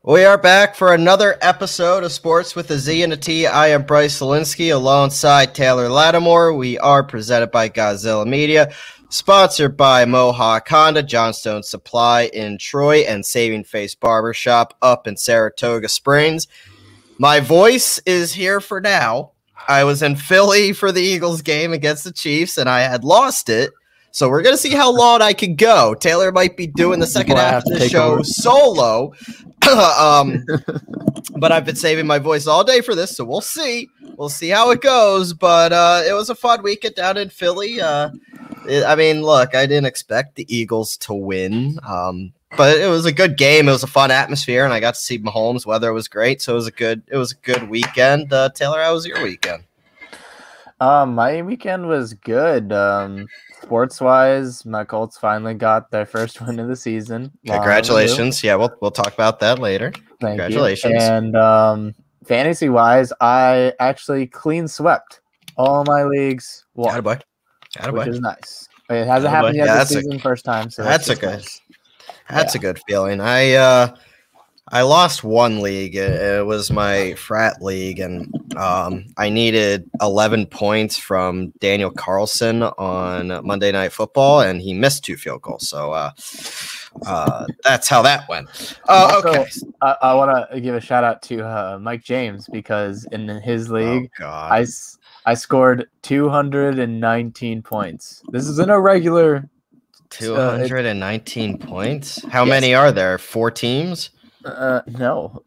We are back for another episode of Sports with a Z and a T. I am Bryce Zielinski alongside Taylor Lattimore. We are presented by Godzilla Media, sponsored by Mohawk Honda, Johnstone Supply in Troy, and Saving Face Barbershop up in Saratoga Springs. My voice is here for now. I was in Philly for the Eagles game against the Chiefs, and I had lost it. So we're going to see how long I can go. Taylor might be doing the second half of the show solo. But I've been saving my voice all day for this, so we'll see. We'll see how it goes. But it was a fun weekend down in Philly. Look, I didn't expect the Eagles to win. But it was a good game. It was a fun atmosphere, and I got to see Mahomes. Weather was great, so it was a good weekend. Taylor, how was your weekend? My weekend was good. Sports-wise, my Colts finally got their first win of the season. Congratulations! Yeah, we'll talk about that later. Thank Congratulations! You. And fantasy-wise, I actually clean swept all my leagues. Attaboy. Which is nice. It hasn't happened yet this season, first time. So that's a good feeling. I lost one league. It was my frat league, and I needed 11 points from Daniel Carlson on Monday Night Football, and he missed 2 field goals. So that's how that went. Okay. I want to give a shout out to Mike James, because in his league, I scored 219 points. This is an irregular. 219 points. How many are there? 4 teams? No.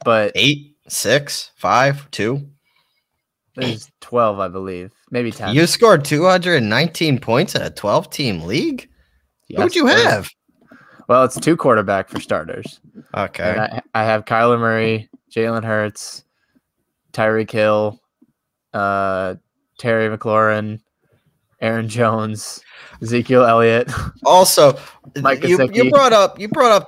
But 8, 6, 5, 2. There's 12, I believe. Maybe 10. You scored 219 points in a 12-team league? Yes, who'd you have? Well, it's 2 quarterback for starters. Okay. And I have Kyler Murray, Jalen Hurts, Tyreek Hill, Terry McLaurin, Aaron Jones, Ezekiel Elliott. Also, Mike you brought up,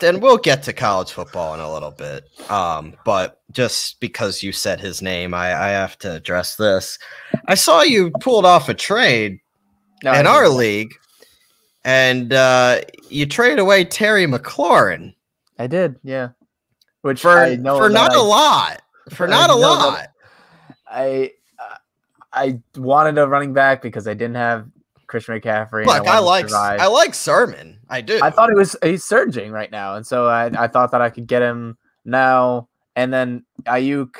and we'll get to college football in a little bit. But just because you said his name, I have to address this. I saw you pulled off a trade in our league, and you traded away Terry McLaurin. I did, yeah. Which for not a lot. I wanted a running back because I didn't have Christian McCaffrey. Look, I like Sermon. I do. I thought he's surging right now, and so I thought that I could get him now. And then Ayuk,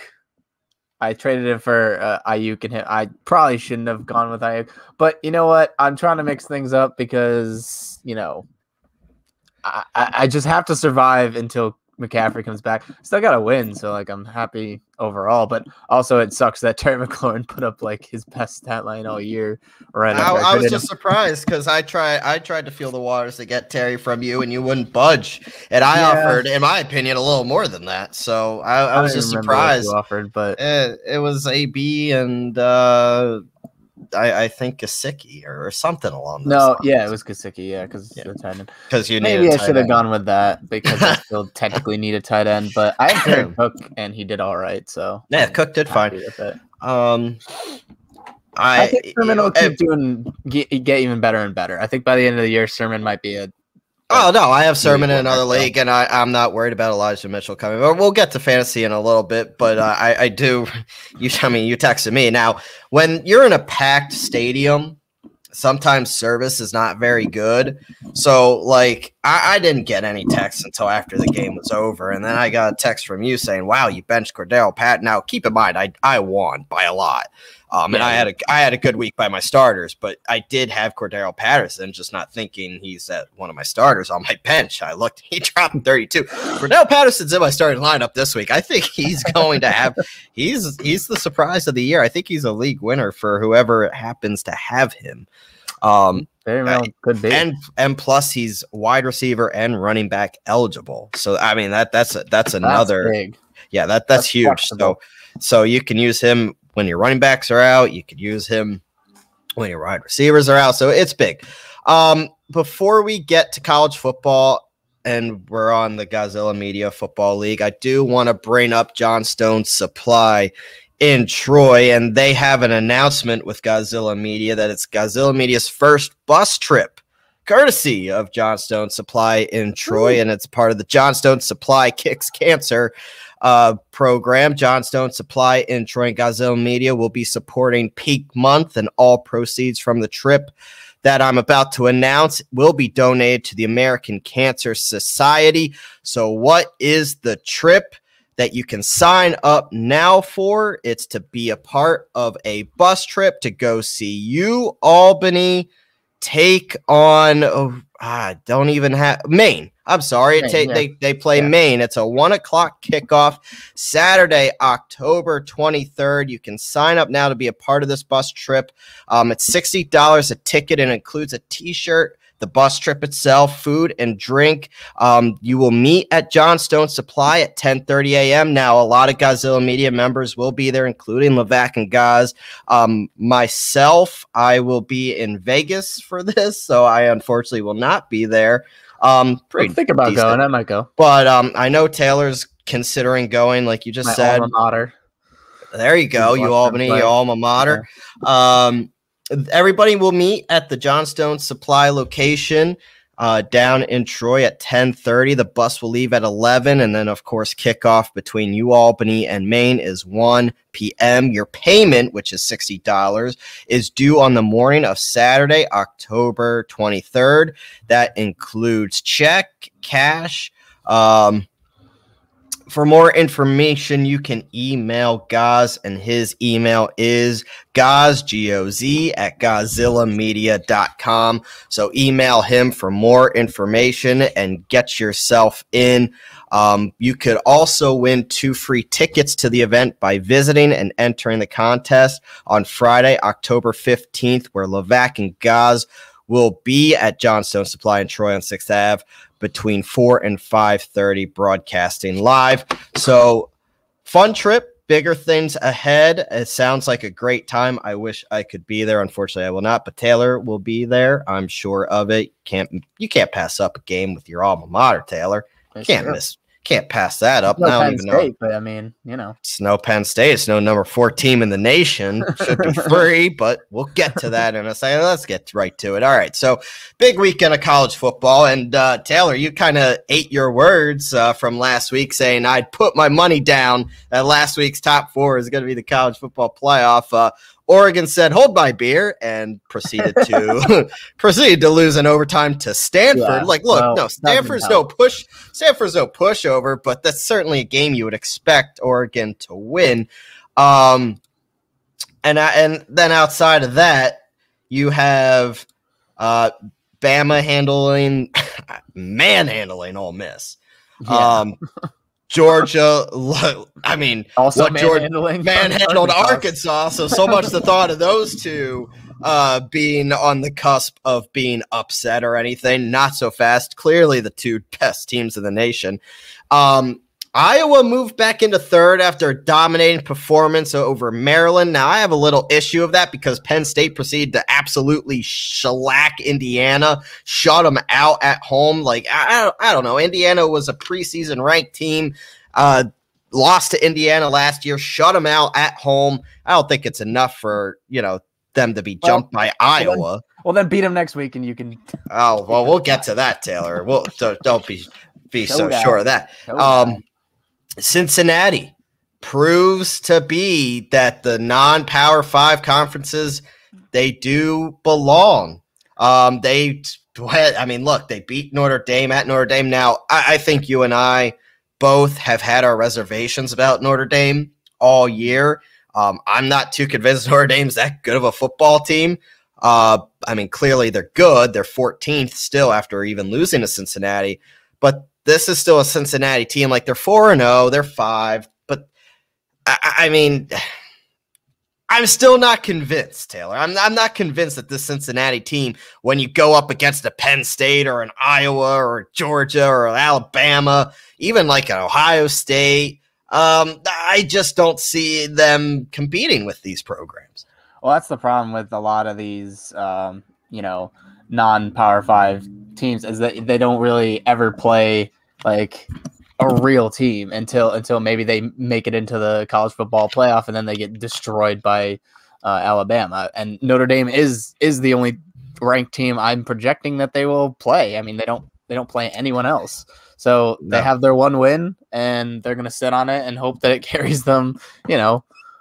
I traded him for Ayuk and him. I probably shouldn't have gone with Ayuk, but you know what? I'm trying to mix things up because I just have to survive until McCaffrey comes back. Still got to win, so I'm happy overall. But also, it sucks that Terry McLaurin put up his best stat line all year. Right? I was just surprised because I tried to feel the waters to get Terry from you, and you wouldn't budge. And I offered, in my opinion, a little more than that. So I was just surprised. You offered, but it was AB and I think Gesicki or something along those lines. It was Gesicki, because the tight end. Because you maybe I should have gone with that because I still technically need a tight end, but I have Jared Cook and he did all right. So Cook did fine. I think Sermon will get even better and better. I think by the end of the year, Sermon might be a. Oh, no, I have Sermon in another league, and I'm not worried about Elijah Mitchell coming. But we'll get to fantasy in a little bit, but I do. You texted me. Now, when you're in a packed stadium, sometimes service is not very good. So, I didn't get any texts until after the game was over, and then I got a text from you saying, wow, you benched Cordell Patterson. Now, keep in mind, I won by a lot. And I had a good week by my starters, but I did have Cordero Patterson, just not thinking he's at one of my starters on my bench. I looked, he dropped 32. Cordero Patterson's in my starting lineup this week. I think he's going to have he's the surprise of the year. I think he's a league winner for whoever happens to have him. Very well, could be. And plus he's wide receiver and running back eligible. So I mean that's another big. Yeah, that's huge. Flexible. So you can use him when your running backs are out. You could use him when your wide receivers are out. So it's big. Before we get to college football, and we're on the Godzilla Media Football League, I do want to bring up Johnstone Supply in Troy, and they have an announcement with Godzilla Media that it's Godzilla Media's first bus trip courtesy of Johnstone Supply in Troy, and it's part of the Johnstone Supply Kicks Cancer program. Johnstone Supply in Troy and Godzilla Media will be supporting Peak Month, and all proceeds from the trip that I'm about to announce will be donated to the American Cancer Society. So what is the trip that you can sign up now for? It's to be a part of a bus trip to go see U Albany take on don't even have Maine. I'm sorry. Maine, They play Maine. It's a 1:00 kickoff Saturday, October 23rd. You can sign up now to be a part of this bus trip. It's $60 a ticket and includes a t-shirt, the bus trip itself, food and drink. You will meet at Johnstone Supply at 10:30 a.m. Now, a lot of Godzilla Media members will be there, including Levac and Gaz. Myself, I will be in Vegas for this, so I unfortunately will not be there. Think about going. I might go, but I know Taylor's considering going, like you just said. Alma mater. There you go, U Albany, your alma mater. Yeah. Everybody will meet at the Johnstone Supply location down in Troy at 10:30. The bus will leave at 11, and then, of course, kickoff between U Albany and Maine is 1 p.m. Your payment, which is $60, is due on the morning of Saturday, October 23rd. That includes check, cash. For more information, you can email Gaz, and his email is Gaz, G-O-Z, at GodzillaMedia.com. So email him for more information and get yourself in. You could also win 2 free tickets to the event by visiting and entering the contest on Friday, October 15th, where Levac and Gaz will be at Johnstone Supply in Troy on 6th Ave between 4 and 5:30, broadcasting live. So fun trip, bigger things ahead. It sounds like a great time. I wish I could be there. Unfortunately, I will not, but Taylor will be there. I'm sure of it. You can't pass up a game with your alma mater, Taylor. Can't pass that up. No, I don't Penn even State, know. But I mean, it's no Penn State. It's no number 4 team in the nation. Should be free, but we'll get to that in a second. Let's get right to it. All right. So big weekend of college football. And Taylor, you kind of ate your words from last week, saying I'd put my money down that last week's top 4 is going to be the college football playoff. Oregon said, "Hold my beer," and proceeded to lose in overtime to Stanford. Yeah, Stanford's no pushover, but that's certainly a game you would expect Oregon to win. And then outside of that, you have Bama manhandling Ole Miss. Yeah. Georgia, I mean, also manhandled Arkansas. So much the thought of those two being on the cusp of being upset or anything. Not so fast. Clearly the 2 best teams in the nation. Iowa moved back into 3rd after a dominating performance over Maryland. Now, I have a little issue of that because Penn State proceeded to absolutely shellac Indiana, shut them out at home. Like, I don't know. Indiana was a preseason ranked team, lost to Indiana last year, shut them out at home. I don't think it's enough for, them to be jumped by Iowa. Well, then beat them next week and you can. Oh, well, we'll get to that, Taylor. Don't be so sure of that. Cincinnati proves to be that the non-Power 5 conferences, they do belong. They beat Notre Dame at Notre Dame. Now, I think you and I both have had our reservations about Notre Dame all year. I'm not too convinced Notre Dame's that good of a football team. Clearly they're good. They're 14th still after even losing to Cincinnati, but this is still a Cincinnati team. Like, they're 4-0, they're 5, but I'm still not convinced, Taylor. I'm not convinced that this Cincinnati team, when you go up against a Penn State or an Iowa or Georgia or Alabama, even like an Ohio State, I just don't see them competing with these programs. Well, that's the problem with a lot of these, non-Power 5 teams, is that they don't really ever play like a real team until maybe they make it into the college football playoff, and then they get destroyed by Alabama. And Notre Dame is the only ranked team I'm projecting that they will play. I mean, they don't play anyone else. So they have their one win, and they're going to sit on it and hope that it carries them,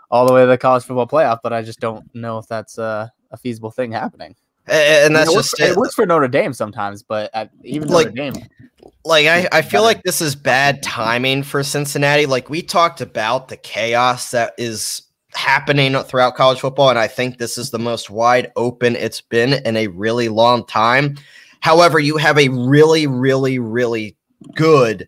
all the way to the college football playoff. But I just don't know if that's a feasible thing happening. And that's it works for Notre Dame sometimes, but even Notre Dame. Like, I feel like this is bad timing for Cincinnati. Like, we talked about the chaos that is happening throughout college football, and I think this is the most wide open it's been in a really long time. However, you have a really, really, really good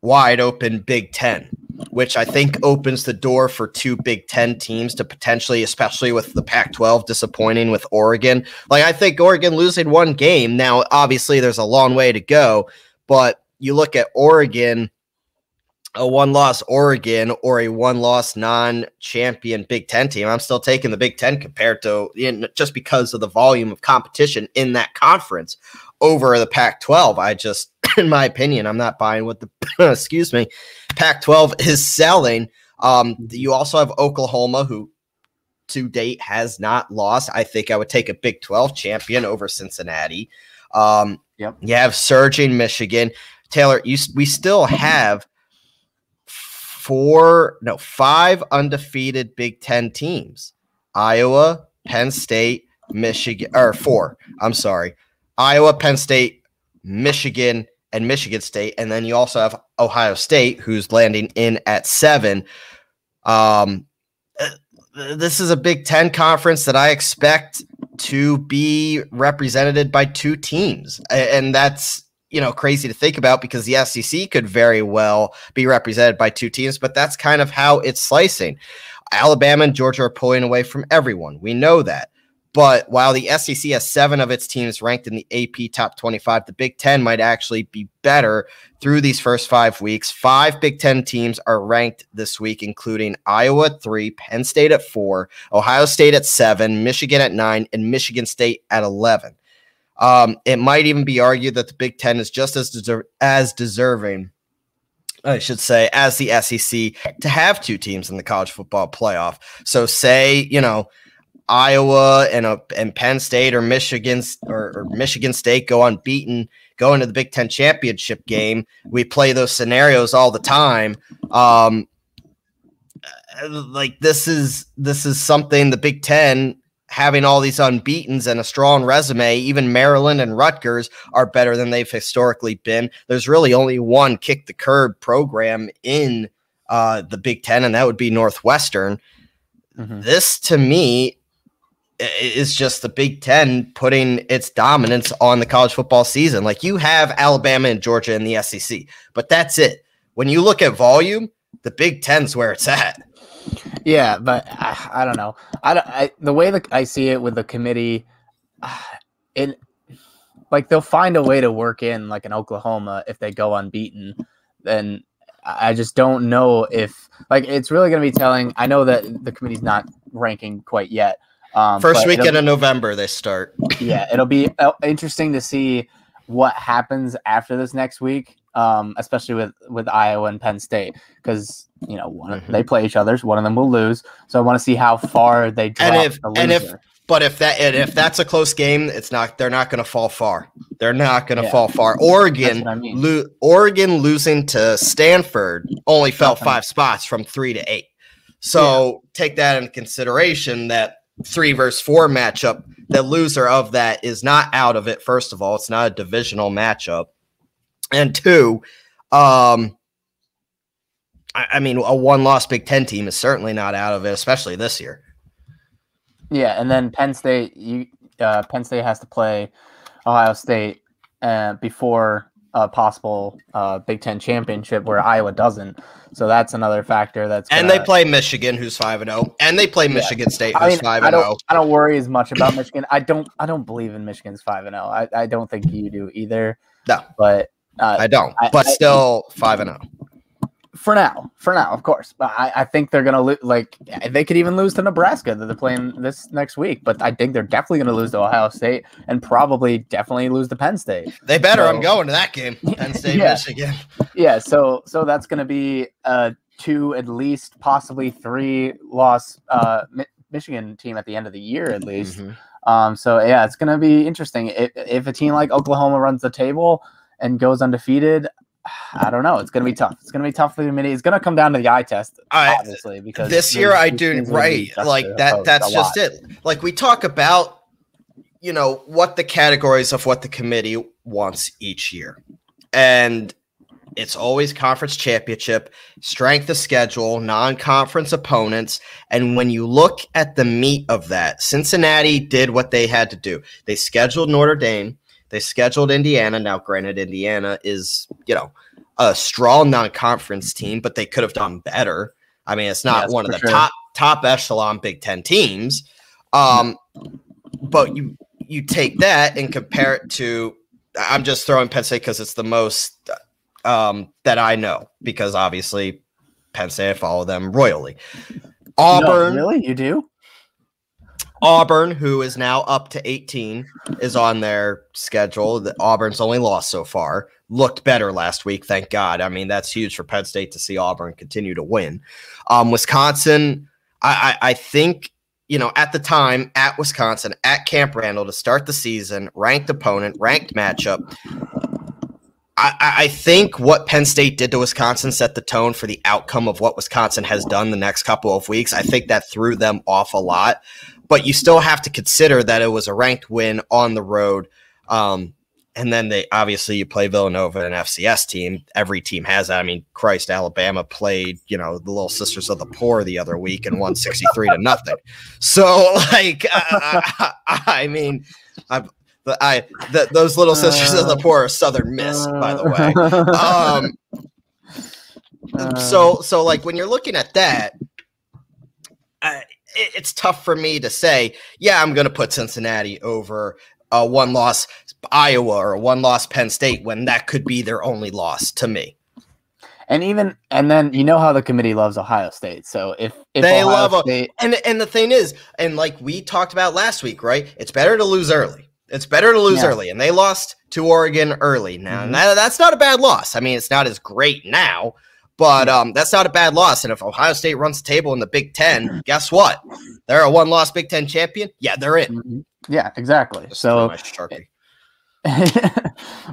wide open Big Ten, which I think opens the door for two Big Ten teams to potentially, especially with the Pac-12 disappointing with Oregon. Like, I think Oregon losing one game. Now, obviously, there's a long way to go, but you look at Oregon, a one-loss Oregon or a one-loss non-champion Big Ten team. I'm still taking the Big Ten compared to just because of the volume of competition in that conference over the Pac-12. I just, in my opinion, I'm not buying what the Pac-12 is selling. You also have Oklahoma, who to date has not lost. I think I would take a Big 12 champion over Cincinnati. You have surging Michigan. Taylor, we still have 5 undefeated Big Ten teams. Iowa, Penn State, Michigan, or 4. I'm sorry. Iowa, Penn State, Michigan, and Michigan State. And then you also have Ohio State, who's landing in at 7. This is a Big Ten conference that I expect to be represented by 2 teams. And that's, crazy to think about because the SEC could very well be represented by 2 teams, but that's kind of how it's slicing. Alabama and Georgia are pulling away from everyone. We know that. But while the SEC has 7 of its teams ranked in the AP top 25, the Big Ten might actually be better through these first 5 weeks. 5 Big Ten teams are ranked this week, including Iowa at 3, Penn State at 4, Ohio State at 7, Michigan at 9, and Michigan State at 11. It might even be argued that the Big Ten is just as deserving, I should say, as the SEC to have 2 teams in the college football playoff. So say, Iowa and Penn State or Michigan State go unbeaten, go into the Big Ten championship game. We play those scenarios all the time. This is something the Big Ten, having all these unbeatens and a strong resume. Even Maryland and Rutgers are better than they've historically been. There's really only one kick the curb program in the Big Ten, and that would be Northwestern. Mm-hmm. This, to me, is just the Big Ten putting its dominance on the college football season. Like, you have Alabama and Georgia in the SEC, but that's it. When you look at volume, the Big Ten's where it's at. Yeah, but I don't know. The way that I see it with the committee, they'll find a way to work in like an Oklahoma if they go unbeaten. Then I just don't know if it's really going to be telling. I know that the committee's not ranking quite yet. First weekend of November they start. Yeah, it'll be interesting to see what happens after this next week, especially with Iowa and Penn State, because they play each other. So one of them will lose. So I want to see how far they drop the loser. If that's a close game, they're not going to fall far. They're not going to fall far. Oregon losing to Stanford only fell 5 spots from 3 to 8. So take that into consideration, that 3 versus 4 matchup, the loser of that is not out of it. First of all, it's not a divisional matchup. And 2, a one-loss Big Ten team is certainly not out of it, especially this year. Yeah, and then Penn State, Penn State has to play Ohio State before a possible Big Ten championship, where Iowa doesn't. So that's another factor. And they play Michigan, who's 5-0, and they play Michigan State, who's 5-0. I don't worry as much about Michigan. I don't believe in Michigan's 5-0. I don't think you do either. No, but I don't. But still 5-0. For now, of course. But I think they're gonna they could even lose to Nebraska that they're playing this next week. But I think they're definitely gonna lose to Ohio State and definitely lose to Penn State. They better. I'm going to that game. Penn State, Michigan. Yeah. So that's gonna be 2, at least possibly 3 loss Michigan team at the end of the year, at least. So yeah, it's going to be interesting. If a team like Oklahoma runs the table and goes undefeated, I don't know. It's going to be tough. It's going to be tough for the committee. It's going to come down to the eye test, obviously, because this year I do right. Like that's just it. Like we talk about, what the categories of what the committee wants each year. And it's always conference championship, strength of schedule, non-conference opponents. And when you look at the meat of that, Cincinnati did what they had to do. They scheduled Notre Dame. They scheduled Indiana. Now, granted, Indiana is, a strong non-conference team, but they could have done better. I mean, it's not one of the top echelon Big Ten teams. But you take that and compare it to, I'm just throwing Penn State because it's the most that I know, because obviously Penn State, I follow them royally. Auburn, no, really, you do? Auburn, who is now up to 18, is on their schedule. Auburn's only lost so far. Looked better last week, thank God. I mean, that's huge for Penn State to see Auburn continue to win. Wisconsin, I think, at the time, at Wisconsin, at Camp Randall to start the season, ranked opponent, ranked matchup. I think what Penn State did to Wisconsin set the tone for the outcome of what Wisconsin has done the next couple of weeks. I think that threw them off a lot, but you still have to consider that it was a ranked win on the road. And then you play Villanova, an FCS team. Every team has that. I mean, Christ, Alabama played, the Little Sisters of the Poor the other week and won 63-0. So, I mean, those Little Sisters of the Poor are Southern Miss, by the way. So like when you're looking at that, it's tough for me to say, yeah, I'm going to put Cincinnati over a one-loss Iowa or a one-loss Penn State when that could be their only loss to me. And then how the committee loves Ohio State. So if they Ohio love State, and the thing is, and like we talked about last week, right? It's better to lose early. It's better to lose early, and they lost to Oregon early. Now, and that's not a bad loss. I mean, it's not as great now, but that's not a bad loss. And if Ohio State runs the table in the Big Ten, guess what? They're a one-loss Big Ten champion. Yeah, they're in. Yeah, exactly. Just so,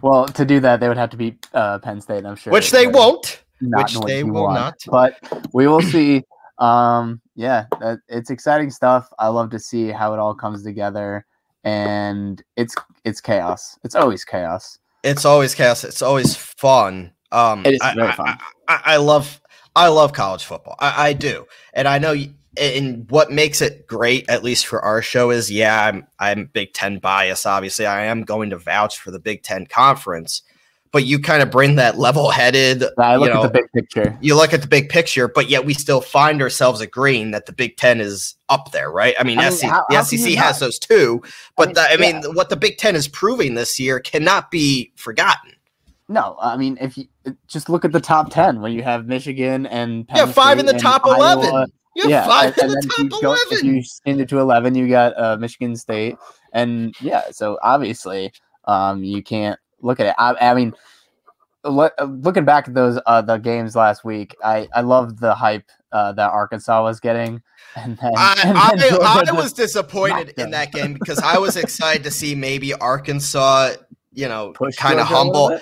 well, to do that, they would have to beat Penn State, I'm sure. Which they won't. Which they will not. But we will see. It's exciting stuff. I love to see how it all comes together. And it's chaos. It's always chaos. It's always chaos. It's always fun. It is very fun. I love college football. I do, and I know. And what makes it great, at least for our show, is I'm Big Ten bias. Obviously, I am going to vouch for the Big Ten conference. But you kind of bring that level-headed. I look at the big picture. You look at the big picture, but yet we still find ourselves agreeing that the Big Ten is up there, right? I mean, the SEC has those too, but what the Big Ten is proving this year cannot be forgotten. No, I mean, if you just look at the top 10, when you have Michigan and Penn 5 State in the top 11. Iowa, You have 5 in the top 11. If you send it to 11, you got Michigan State, and so obviously, you can't look at it. I mean, looking back at those the games last week, I love the hype that Arkansas was getting, and then I was disappointed in that game because I was excited to see maybe Arkansas, kind of humble,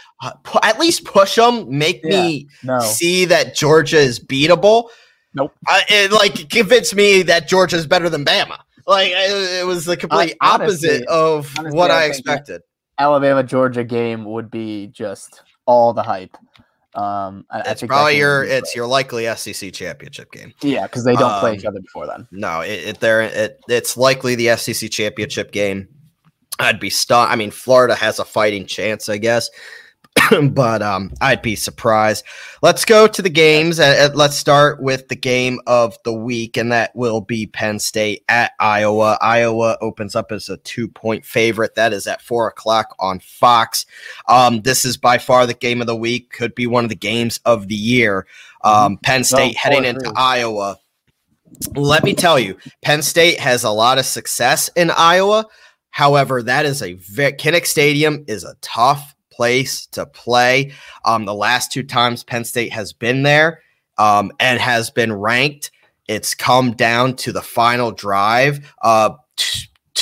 at least push them, make me see that Georgia is beatable. Nope. It convinced me that Georgia is better than Bama. It was the complete opposite of what I expected. Alabama-Georgia game would be just all the hype. It's probably your likely SEC championship game. Yeah, because they don't play each other before then. No, it's likely the SEC championship game. I'd be stunned. I mean, Florida has a fighting chance, I guess, but I'd be surprised. Let's go to the games. Let's start with the game of the week, and that will be Penn State at Iowa. Iowa opens up as a 2-point favorite. That is at 4:00 on Fox. This is by far the game of the week. Could be one of the games of the year. Penn State heading into Iowa. Let me tell you, Penn State has a lot of success in Iowa. However, that is Kinnick Stadium is a tough place to play. The last 2 times Penn State has been there and has been ranked, it's come down to the final drive.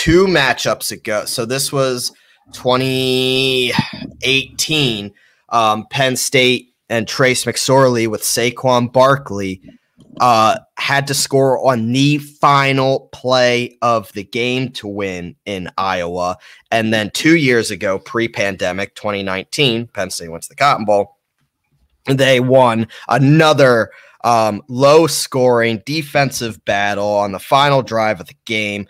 2 matchups ago. So this was 2018. Penn State and Trace McSorley with Saquon Barkley had to score on the final play of the game to win in Iowa. And then 2 years ago, pre-pandemic, 2019, Penn State went to the Cotton Bowl. They won another low-scoring defensive battle on the final drive of the game.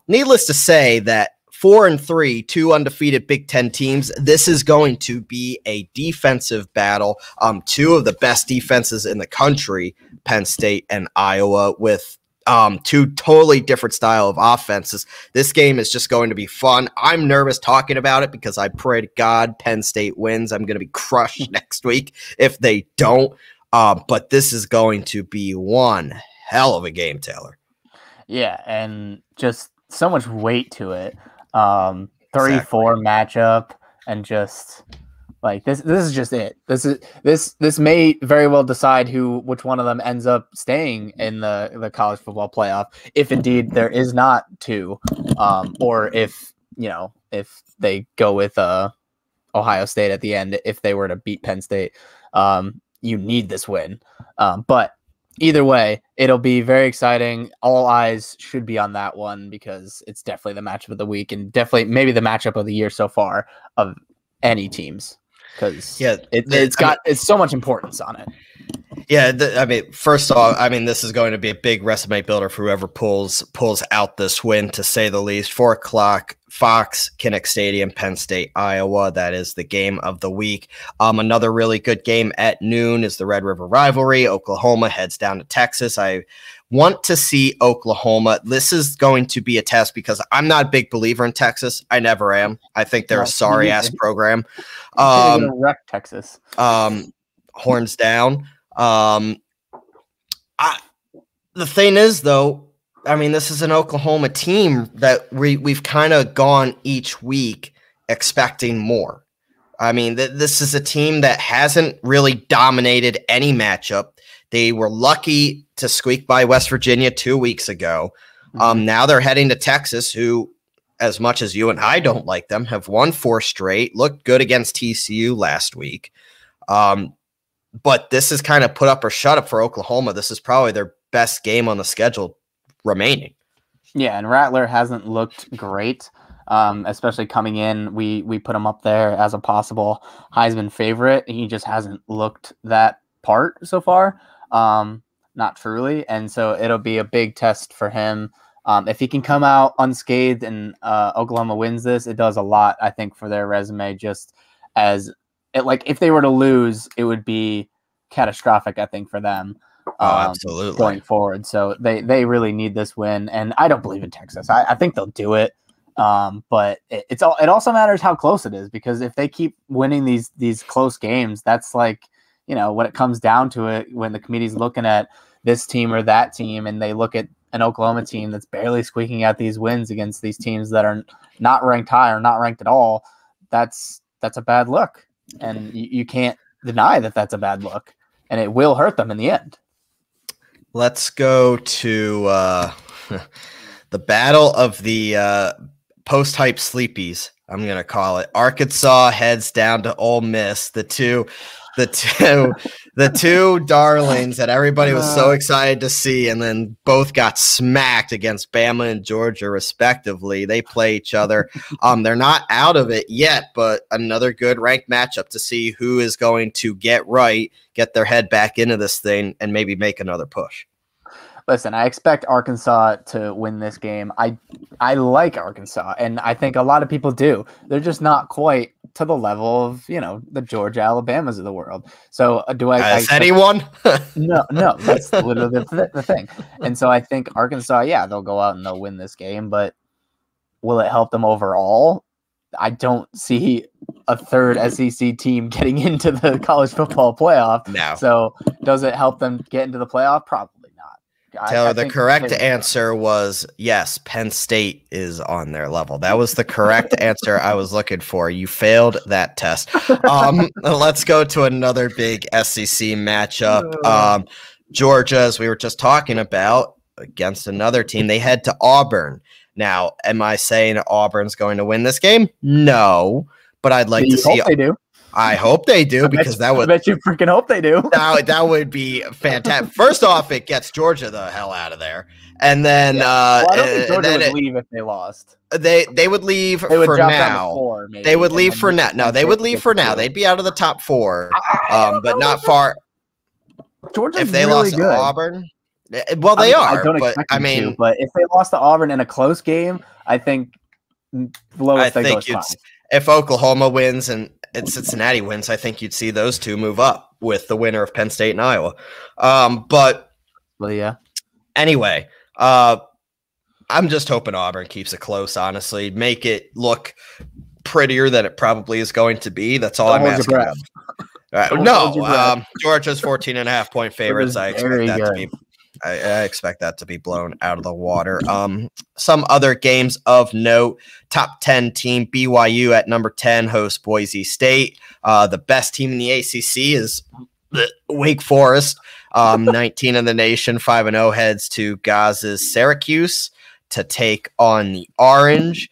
Needless to say that 4-3, 2 undefeated Big Ten teams. This is going to be a defensive battle. 2 of the best defenses in the country, Penn State and Iowa, with 2 totally different style of offenses. This game is just going to be fun. I'm nervous talking about it because I pray to God Penn State wins. I'm going to be crushed next week if they don't. But this is going to be one hell of a game, Taylor. Yeah, and just so much weight to it. 3-4 matchup, and just like this is just it. This may very well decide which one of them ends up staying in the college football playoff, if indeed there is not 2, or if they go with Ohio State at the end, if they were to beat Penn State. You need this win, but either way, it'll be very exciting. All eyes should be on that one because it's definitely the matchup of the week, and definitely maybe the matchup of the year so far of any teams, because it's so much importance on it. Yeah, first off, this is going to be a big resume builder for whoever pulls out this win, to say the least. 4 o'clock, Fox, Kinnick Stadium, Penn State, Iowa. That is the game of the week. Another really good game at noon is the Red River rivalry. Oklahoma heads down to Texas. I want to see Oklahoma. This is going to be a test because I'm not a big believer in Texas. I never am. I think they're a sorry-ass program. Wreck Texas. Horns down. The thing is, though, this is an Oklahoma team that we've kind of gone each week expecting more. This is a team that hasn't really dominated any matchup. They were lucky to squeak by West Virginia 2 weeks ago. Now they're heading to Texas, who, as much as you and I don't like them, have won 4 straight, looked good against TCU last week. But this is kind of put up or shut up for Oklahoma. This is probably their best game on the schedule remaining. Yeah, and Rattler hasn't looked great, especially coming in. We put him up there as a possible Heisman favorite. He just hasn't looked that part so far, not truly. And so it'll be a big test for him. If he can come out unscathed and Oklahoma wins this, it does a lot, I think, for their resume. Just as if they were to lose, it would be catastrophic, I think, for them. Absolutely. Going forward. So they really need this win, and I don't believe in Texas. I think they'll do it. But it also matters how close it is, because if they keep winning these close games, that's when it comes down to it, when the committee's looking at this team or that team, and they look at an Oklahoma team that's barely squeaking out these wins against these teams that are not ranked high or not ranked at all, that's a bad look. And you can't deny that that's a bad look, and it will hurt them in the end. Let's go to the battle of the post-hype sleepies, I'm going to call it. Arkansas heads down to Ole Miss, the two darlings that everybody was so excited to see, and then both got smacked against Bama and Georgia respectively. They play each other. They're not out of it yet, but another good ranked matchup to see who is going to get their head back into this thing, and maybe make another push. Listen, I expect Arkansas to win this game. I like Arkansas, and I think a lot of people do. They're just not quite to the level of, the Georgia Alabamas of the world. So do I? Is anyone? No, that's literally the thing. And so I think Arkansas, yeah, they'll go out and they'll win this game, but will it help them overall? I don't see a third SEC team getting into the college football playoff. No. So does it help them get into the playoff? Probably not. Taylor, the correct answer was yes, Penn State is on their level. That was the correct answer I was looking for. You failed that test. Let's go to another big SEC matchup. Georgia, as we were just talking about, against another team. They head to Auburn. Now, am I saying Auburn's going to win this game? No, but I'd like to see. Hope they do. I hope they do because that would. I bet you freaking hope they do. That would be fantastic. First off, it gets Georgia the hell out of there, and then I don't think Georgia would leave if they lost. They would leave for now. They would leave for now. No, they would leave for now. They'd be out of the top 4, but not far. Georgia's if they really lost good. to Auburn, well, they are. I don't expect them to, but if they lost to Auburn in a close game, I think lowest they go is 5. If Oklahoma wins and Cincinnati wins, I think you'd see those two move up with the winner of Penn State and Iowa. Anyway, I'm just hoping Auburn keeps it close, honestly. Make it look prettier than it probably is going to be. That's all I'm asking. Georgia's 14.5-point favorites. I expect that to be blown out of the water. Some other games of note: top 10 team BYU at number 10 hosts Boise State. The best team in the ACC is Wake Forest. 19 in the nation, 5-0 heads to Gaz's Syracuse to take on the Orange.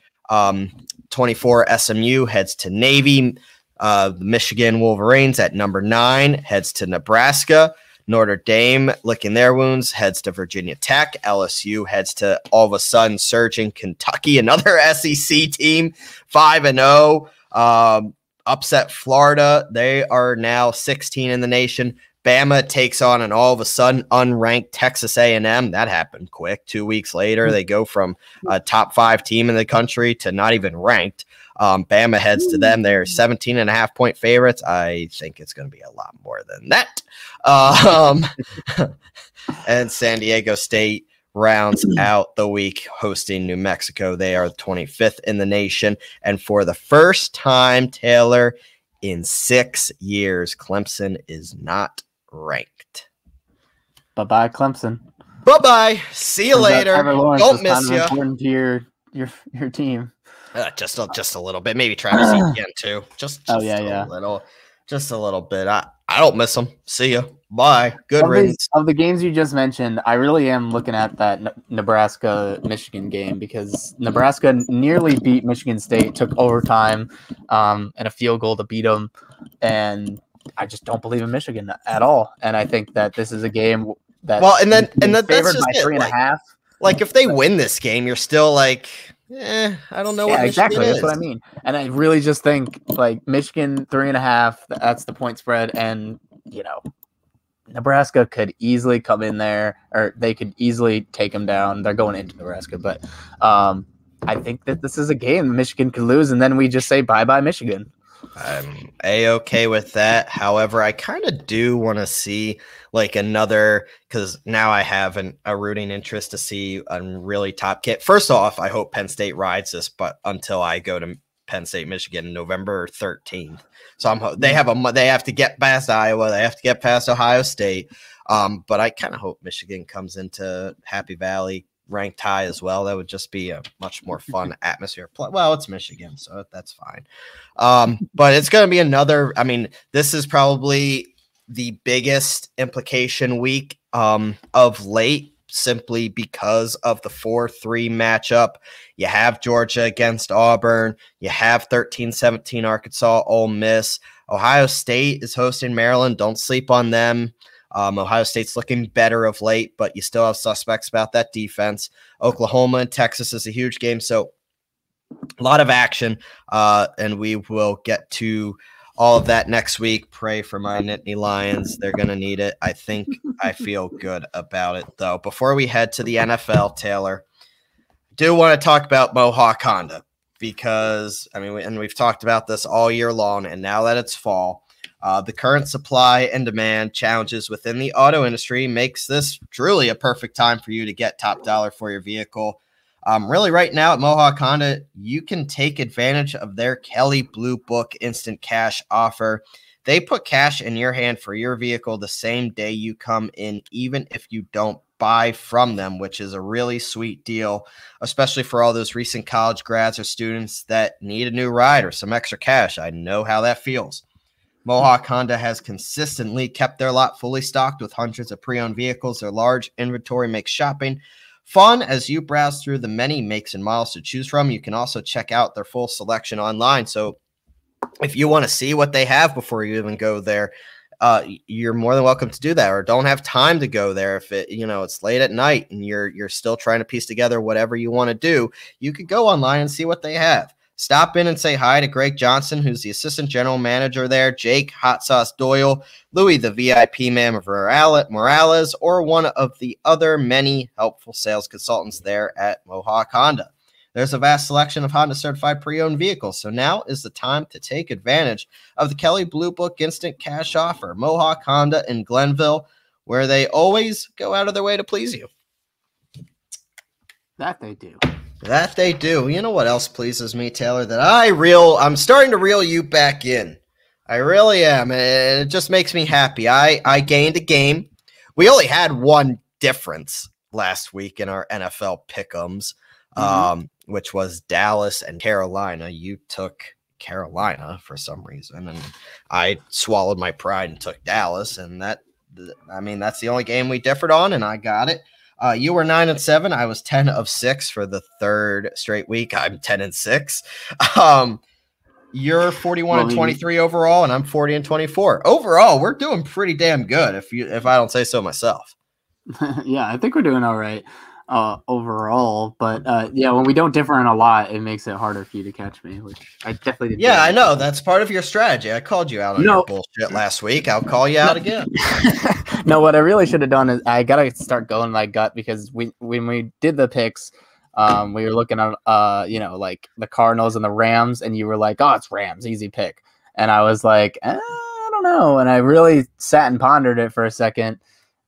24 SMU heads to Navy. The Michigan Wolverines at number 9 heads to Nebraska. Notre Dame, licking their wounds, heads to Virginia Tech. LSU heads to all of a sudden surging Kentucky, another SEC team, 5-0. Upset Florida. They are now 16 in the nation. Bama takes on an all of a sudden unranked Texas A&M. That happened quick. 2 weeks later, they go from a top 5 team in the country to not even ranked. Bama heads to them. They're 17.5-point favorites. I think it's going to be a lot more than that. And San Diego State rounds out the week hosting New Mexico. They are 25th in the nation. And for the first time, Taylor, in 6 years, Clemson is not ranked. Bye-bye, Clemson. Bye-bye. See you later. Don't miss you. Important to your team. Just a little bit. Maybe Travis Etienne too. Just a little bit. I don't miss them. See ya. Bye. Good riddance. Of the games you just mentioned, I really am looking at that Nebraska-Michigan game because Nebraska nearly beat Michigan State, took overtime and a field goal to beat them, and I just don't believe in Michigan at all. And I think that this is a game that that's favored just by 3.5. Like if they win this game, you're still like, I don't know what Michigan exactly. is. That's what I mean. And I really just think like Michigan 3.5, that's the point spread. And, Nebraska could easily come in there or they could easily take them down. They're going into Nebraska. But I think that this is a game Michigan could lose. And then we just say bye-bye Michigan. I'm A-okay with that. However, I kind of do want to see like another, because now I have a rooting interest to see a really top kid. First off, I hope Penn State rides this, but until I go to Penn State, Michigan, November 13th. So they have to get past Iowa. They have to get past Ohio State. But I kind of hope Michigan comes into Happy Valley ranked high as well. That would just be a much more fun atmosphere. Well, it's Michigan, so that's fine. But it's going to be another. I mean, this is probably the biggest implication week of late, simply because of the 4-3 matchup. You have Georgia against Auburn. You have 13-17 Arkansas, Ole Miss. Ohio State is hosting Maryland. Don't sleep on them. Ohio State's looking better of late, but you still have suspects about that defense. Oklahoma and Texas is a huge game. So a lot of action, and we will get to all of that next week. Pray for my Nittany Lions. They're going to need it. I think I feel good about it, though. Before we head to the NFL, Taylor, I do want to talk about Mohawk Honda because, we've talked about this all year long, and now that it's fall, the current supply and demand challenges within the auto industry makes this truly a perfect time for you to get top dollar for your vehicle. Really right now at Mohawk Honda, you can take advantage of their Kelly Blue Book instant cash offer. They put cash in your hand for your vehicle the same day you come in, even if you don't buy from them, which is a really sweet deal, especially for all those recent college grads or students that need a new ride or some extra cash. I know how that feels. Mohawk Honda has consistently kept their lot fully stocked with hundreds of pre-owned vehicles. Their large inventory makes shopping fun as you browse through the many makes and models to choose from. You can also check out their full selection online. So if you want to see what they have before you even go there, you're more than welcome to do that, or don't have time to go there. If it's late at night and you're still trying to piece together whatever you want to do, you could go online and see what they have. Stop in and say hi to Greg Johnson, who's the assistant general manager there, Jake Hot Sauce Doyle, Louis, the VIP man of Morales, or one of the other many helpful sales consultants there at Mohawk Honda. There's a vast selection of Honda certified pre-owned vehicles, so now is the time to take advantage of the Kelley Blue Book Instant Cash Offer. Mohawk Honda in Glenville, where they always go out of their way to please you. That they do. That they do. You know what else pleases me, Taylor? That I'm starting to reel you back in. I really am. And it just makes me happy. I gained a game. We only had one difference last week in our NFL pick'ems, which was Dallas and Carolina. You took Carolina for some reason, and I swallowed my pride and took Dallas. And that's the only game we differed on, and I got it. You were 9-7. I was 10-6 for the third straight week. I'm 10-6. You're 41-23 overall, and I'm 40-24. Overall, we're doing pretty damn good, if I don't say so myself. Yeah, I think we're doing all right overall. But when we don't differ in a lot, it makes it harder for you to catch me, which I definitely did. Yeah, I know. That's part of your strategy. I called you out on your bullshit last week. I'll call you out again. No, what I really should have done is I got to start going my gut, because when we did the picks, we were looking at, like the Cardinals and the Rams, and you were like, oh, it's Rams, easy pick. And I was like, I don't know. And I really sat and pondered it for a second.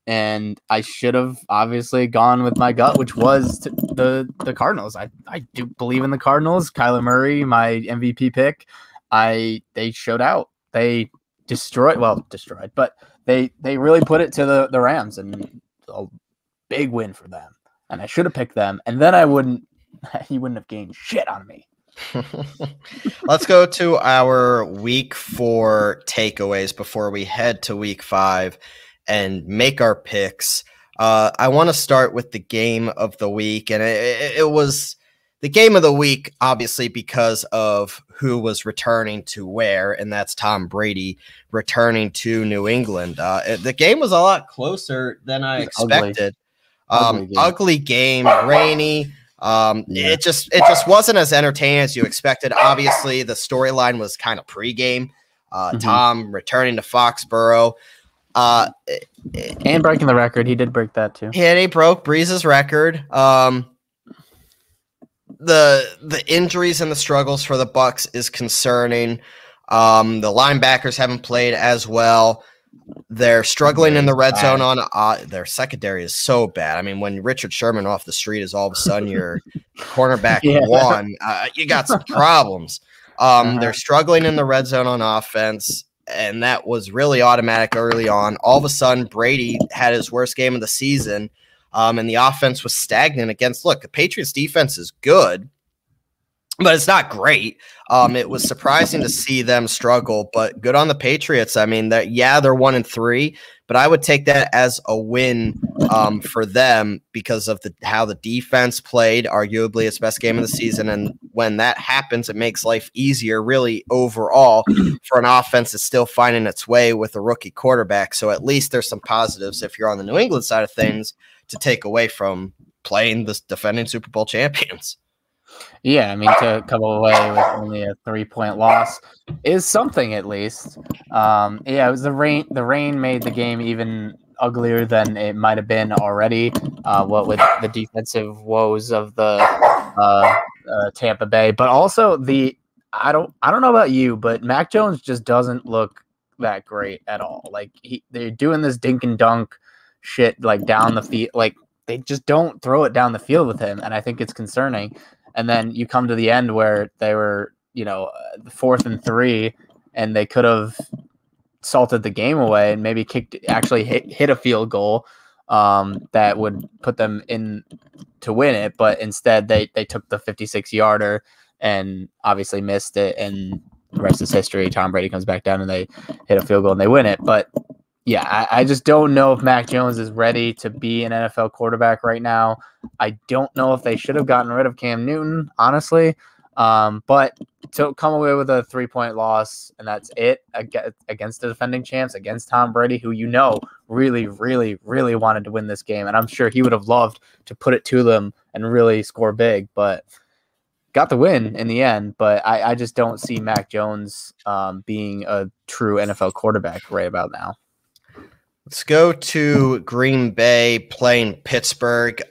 And I should have obviously gone with my gut, which was the Cardinals. I do believe in the Cardinals. Kyler Murray, my MVP pick. They showed out. They destroyed, but they really put it to the Rams, and a big win for them. And I should have picked them, and then he wouldn't have gained shit on me. Let's go to our week 4 takeaways before we head to week 5 and make our picks. I want to start with the game of the week, and it was the game of the week, obviously, because of who was returning to where, and that's Tom Brady returning to New England. The game was a lot closer than I expected. Ugly game, rainy. It just wasn't as entertaining as you expected. Obviously, the storyline was kind of pregame. Tom returning to Foxborough. And breaking the record. He did break that too. Yeah, he broke Breeze's record. The injuries and the struggles for the Bucs is concerning. The linebackers haven't played as well. They're struggling in the red zone their secondary is so bad. I mean, when Richard Sherman off the street is all of a sudden your cornerback one, you got some problems. They're struggling in the red zone on offense, and that was really automatic early on. All of a sudden, Brady had his worst game of the season, and the offense was stagnant against. Look, the Patriots defense is good, but it's not great. It was surprising to see them struggle, but good on the Patriots. I mean, they're 1-3, but I would take that as a win for them because of how the defense played, arguably its best game of the season. And when that happens, it makes life easier, really, overall, for an offense that's still finding its way with a rookie quarterback. So at least there's some positives if you're on the New England side of things to take away from playing the defending Super Bowl champions. Yeah, I mean, to come away with only a 3-point loss is something, at least. It was the rain. The rain made the game even uglier than it might have been already. What with the defensive woes of the Tampa Bay, but also I don't know about you, but Mac Jones just doesn't look that great at all. Like they're doing this dink and dunk shit like down the field. Like they just don't throw it down the field with him, and I think it's concerning. And then you come to the end where they were, 4th and 3, and they could have salted the game away and maybe hit a field goal that would put them in to win it. But instead, they took the 56-yarder and obviously missed it. And the rest is history. Tom Brady comes back down and they hit a field goal and they win it. But Yeah, I just don't know if Mac Jones is ready to be an NFL quarterback right now. I don't know if they should have gotten rid of Cam Newton, honestly. But to come away with a 3-point loss, and that's it against the defending champs, against Tom Brady, who really, really, really wanted to win this game. And I'm sure he would have loved to put it to them and really score big, but got the win in the end. But I just don't see Mac Jones being a true NFL quarterback right about now. Let's go to Green Bay playing Pittsburgh.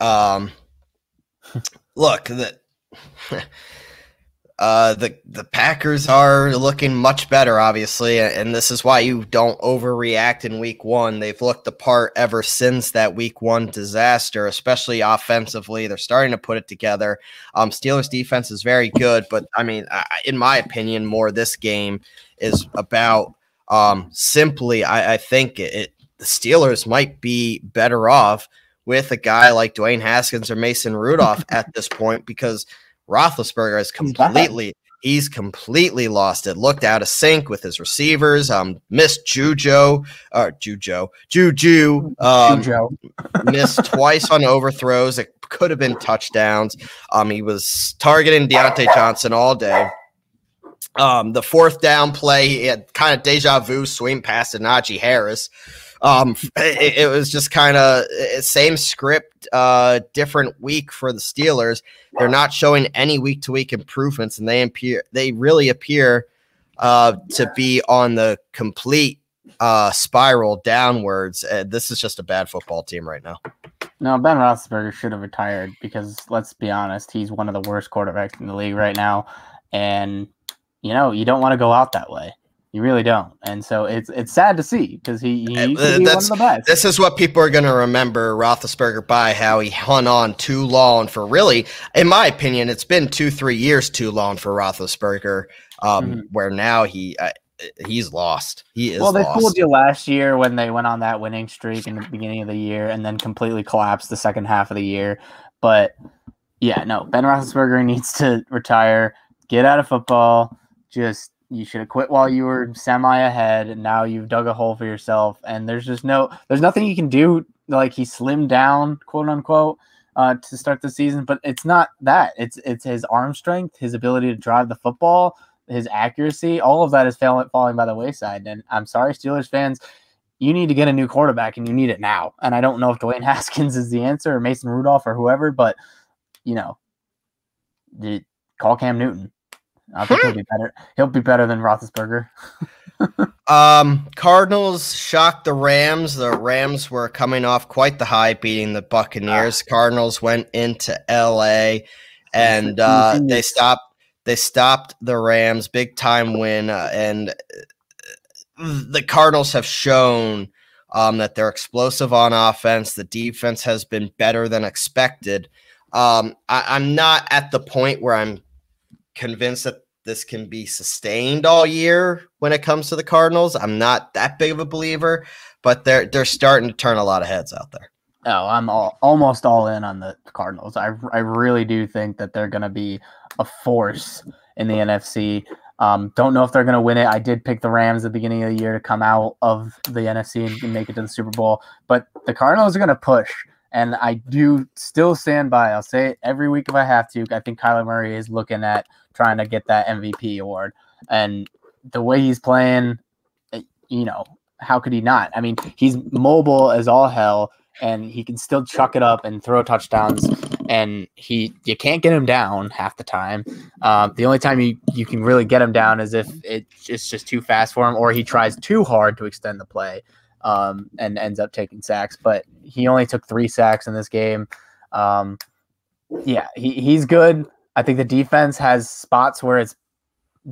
Look, the Packers are looking much better, obviously, and this is why you don't overreact in week one. They've looked the part ever since that week one disaster, especially offensively. They're starting to put it together. Steelers defense is very good, but I mean, in my opinion, more this game is about simply, I think the Steelers might be better off with a guy like Dwayne Haskins or Mason Rudolph at this point, because Roethlisberger is completely lost it. Looked out of sync with his receivers. Missed Juju. Missed twice on overthrows. It could have been touchdowns. He was targeting Deontay Johnson all day. The fourth down play, he had kind of deja vu swing pass to Najee Harris. It was just kind of same script, different week for the Steelers. They're not showing any week-to-week improvements, and they really appear to be on the complete spiral downwards. This is just a bad football team right now. No, Ben Roethlisberger should have retired because, let's be honest, he's one of the worst quarterbacks in the league right now, and you don't want to go out that way. You really don't. And so it's sad to see because he used to be one of the best. This is what people are going to remember Roethlisberger by, how he hung on too long for, really, in my opinion, it's been 2-3 years too long for Roethlisberger, where now he's lost. He is lost. Well, they fooled you last year when they went on that winning streak in the beginning of the year and then completely collapsed the second half of the year. But, yeah, no, Ben Roethlisberger needs to retire, get out of football, you should have quit while you were semi ahead, and now you've dug a hole for yourself. And there's nothing you can do. Like, he slimmed down, quote unquote, to start the season, but it's not that. It's his arm strength, his ability to drive the football, his accuracy. All of that is falling by the wayside. And I'm sorry, Steelers fans, you need to get a new quarterback, and you need it now. And I don't know if Dwayne Haskins is the answer, or Mason Rudolph, or whoever, but call Cam Newton. I think he'll be better. He'll be better than Roethlisberger. Cardinals shocked the Rams. The Rams were coming off quite the high, beating the Buccaneers. Cardinals went into LA and they stopped the Rams. Big time win. And the Cardinals have shown that they're explosive on offense. The defense has been better than expected. I'm not at the point where I'm convinced that this can be sustained all year when it comes to the Cardinals. I'm not that big of a believer, but they're starting to turn a lot of heads out there. Oh, I'm almost all in on the Cardinals. I really do think that they're going to be a force in the NFC. Don't know if they're going to win it. I did pick the Rams at the beginning of the year to come out of the NFC and make it to the Super Bowl, but the Cardinals are going to push. And I do still stand by. I'll say it every week if I have to. I think Kyler Murray is looking at trying to get that MVP award. And the way he's playing, how could he not? I mean, he's mobile as all hell, and he can still chuck it up and throw touchdowns. And you can't get him down half the time. The only time you can really get him down is if it's just too fast for him, or he tries too hard to extend the play. And ends up taking sacks, but he only took 3 sacks in this game. He's good. I think the defense has spots where it's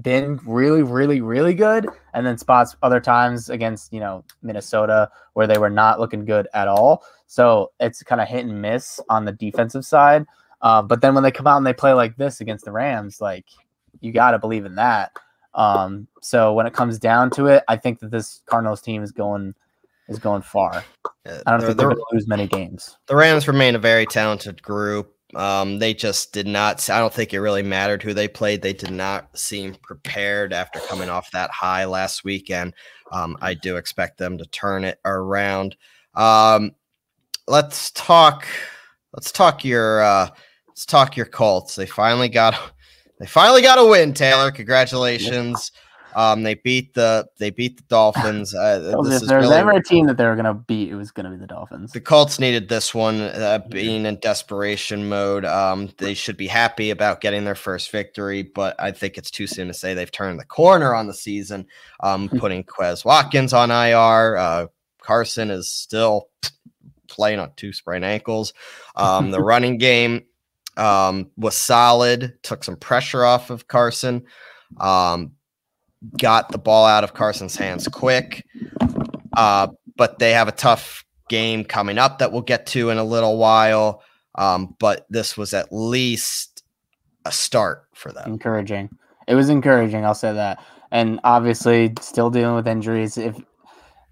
been really, really, really good, and then spots other times against, Minnesota where they were not looking good at all. So it's kind of hit and miss on the defensive side. But then when they come out and they play like this against the Rams, like, you got to believe in that. So when it comes down to it, I think that this Cardinals team is going far. I don't think they're going to lose many games. The Rams remain a very talented group. They just did not. I don't think it really mattered who they played. They did not seem prepared after coming off that high last weekend. I do expect them to turn it around. Let's talk your Colts. They finally got a win, Taylor. Congratulations. They beat the Dolphins. If there was ever a team that they were going to beat, it was going to be the Dolphins. The Colts needed this one, being in desperation mode. They should be happy about getting their first victory, but I think it's too soon to say they've turned the corner on the season. Putting Quez Watkins on IR. Carson is still playing on 2 sprained ankles. The running game was solid, took some pressure off of Carson. Got the ball out of Carson's hands quick, but they have a tough game coming up that we'll get to in a little while. But this was at least a start for them. Encouraging. It was encouraging, I'll say that. And obviously still dealing with injuries. If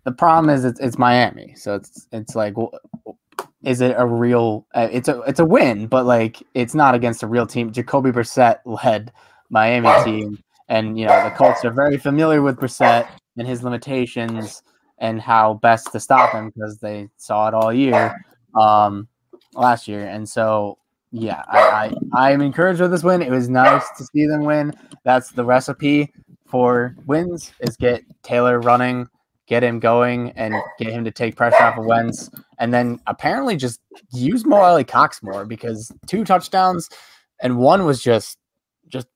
the problem is it's Miami, so it's like, is it a real? It's a win, but like it's not against a real team. Jacoby Brissett led Miami team. And, the Colts are very familiar with Brissett and his limitations and how best to stop him because they saw it all year last year. And so, yeah, I'm encouraged with this win. It was nice to see them win. That's the recipe for wins is get Taylor running, get him going, and get him to take pressure off of Wentz. And then apparently just use Mo Alley Cox more because 2 touchdowns and one was just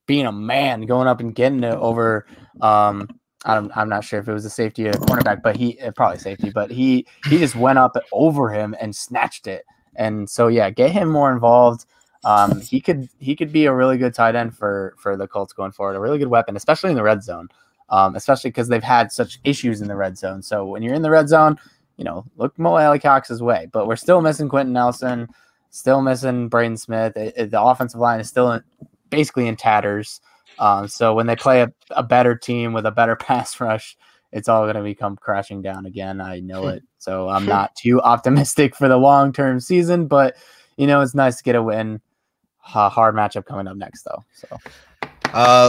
being a man, going up and getting it over. I'm not sure if it was a safety or a cornerback, but probably safety. But he just went up over him and snatched it. And so yeah, get him more involved. He could be a really good tight end for the Colts going forward. A really good weapon, especially in the red zone. Especially because they've had such issues in the red zone. So when you're in the red zone, look Mo Alley Cox's way. But we're still missing Quentin Nelson, still missing Braden Smith. The offensive line is still basically in tatters. So when they play a better team with a better pass rush, it's all going to come crashing down again. I know it. So I'm not too optimistic for the long-term season, but, it's nice to get a win. Hard matchup coming up next, though. So.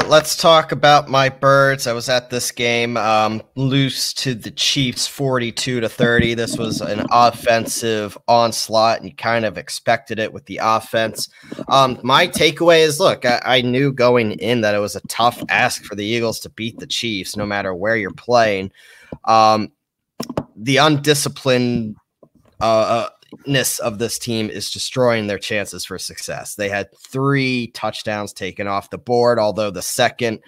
Let's talk about my Birds. I was at this game, loose to the Chiefs 42-30. This was an offensive onslaught, and you kind of expected it with the offense. My takeaway is, look, I knew going in that it was a tough ask for the Eagles to beat the Chiefs, no matter where you're playing. The undisciplined of this team is destroying their chances for success. They had 3 touchdowns taken off the board, although the second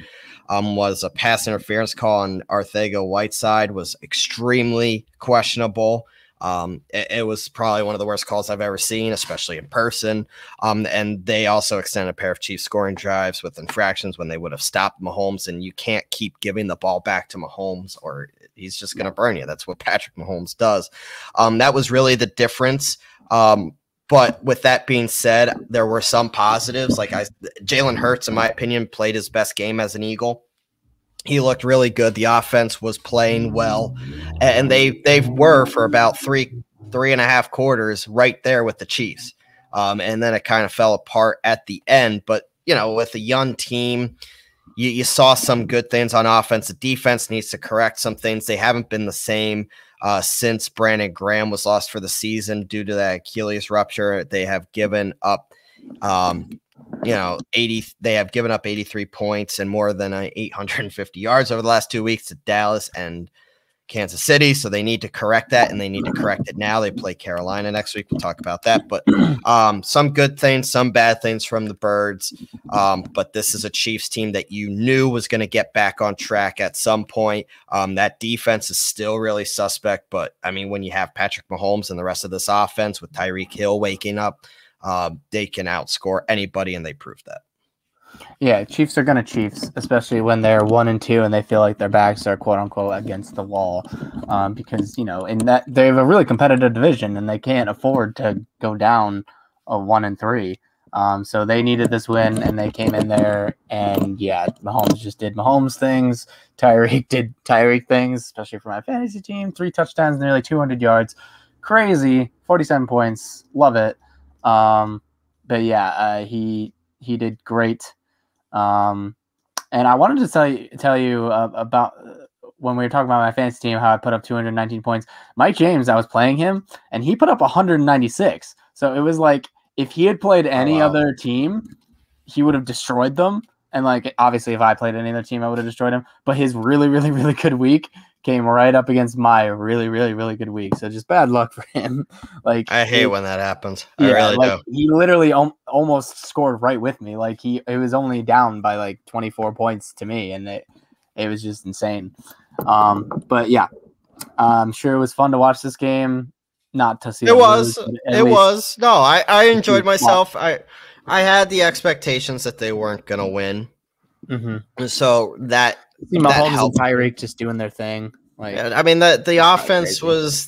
was a pass interference call on Arcega-Whiteside, was extremely questionable. It was probably one of the worst calls I've ever seen, especially in person. And they also extended a pair of Chiefs scoring drives with infractions when they would have stopped Mahomes, and you can't keep giving the ball back to Mahomes or he's just going to burn you. That's what Patrick Mahomes does. That was really the difference. But with that being said, there were some positives. Jalen Hurts, in my opinion, played his best game as an Eagle. He looked really good. The offense was playing well, and they were for about three and a half quarters right there with the Chiefs. And then it kind of fell apart at the end. But, with a young team, you saw some good things on offense. The defense needs to correct some things. They haven't been the same since Brandon Graham was lost for the season due to that Achilles rupture. They have given up, 80. They have given up 83 points and more than 850 yards over the last 2 weeks to Dallas and Kansas City. So they need to correct that, and they need to correct it now. They play Carolina next week. We'll talk about that. But some good things, some bad things from the Birds. But this is a Chiefs team that you knew was going to get back on track at some point. That defense is still really suspect. But, when you have Patrick Mahomes and the rest of this offense with Tyreek Hill waking up, they can outscore anybody, and they proved that. Yeah, Chiefs are going to Chiefs, especially when they're 1-2 and they feel like their backs are quote unquote against the wall, because in that they have a really competitive division and they can't afford to go down a 1-3. So they needed this win and they came in there and Mahomes just did Mahomes things. Tyreek did Tyreek things, especially for my fantasy team. 3 touchdowns, nearly 200 yards, crazy. 47 points, love it. He did great. And I wanted to tell you about when we were talking about my fantasy team, how I put up 219 points, Mike James, I was playing him, and he put up 196. So it was like if he had played any other team, he would have destroyed them. And like obviously, if I played any other team, I would have destroyed him. But his really, really, really good week came right up against my really, really, really good week. So just bad luck for him. Like I hate when that happens. I really do. He literally almost scored right with me. Like it was only down by like 24 points to me, and it was just insane. But yeah, I'm sure it was fun to watch this game. Not to see it was. No, I enjoyed myself. I had the expectations that they weren't gonna win, so that. See Mahomes and Tyreek just doing their thing. Like, yeah, I mean the offense was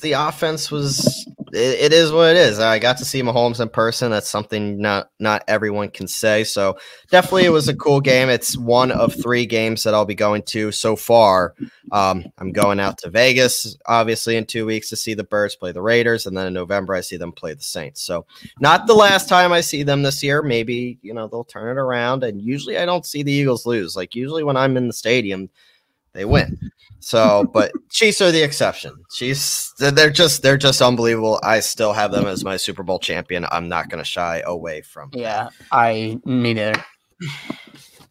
it is what it is. I got to see Mahomes in person. That's something not everyone can say. So definitely it was a cool game. It's one of 3 games that I'll be going to so far. I'm going out to Vegas, obviously, in 2 weeks to see the Birds play the Raiders, and then in November I see them play the Saints. So not the last time I see them this year. Maybe they'll turn it around. And usually I don't see the Eagles lose. Like usually when I'm in the stadium, they win. So, but Chiefs are the exception. They're just unbelievable. I still have them as my Super Bowl champion. I'm not going to shy away from. Yeah, me neither.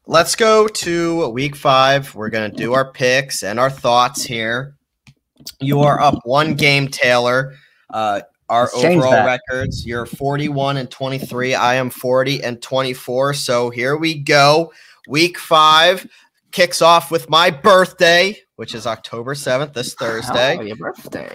Let's go to week 5. We're going to do our picks and our thoughts here. You are up 1 game, Taylor. Our overall records, you're 41-23. I am 40-24. So here we go. Week 5 kicks off with my birthday, which is October 7th, this Thursday. Oh, your birthday.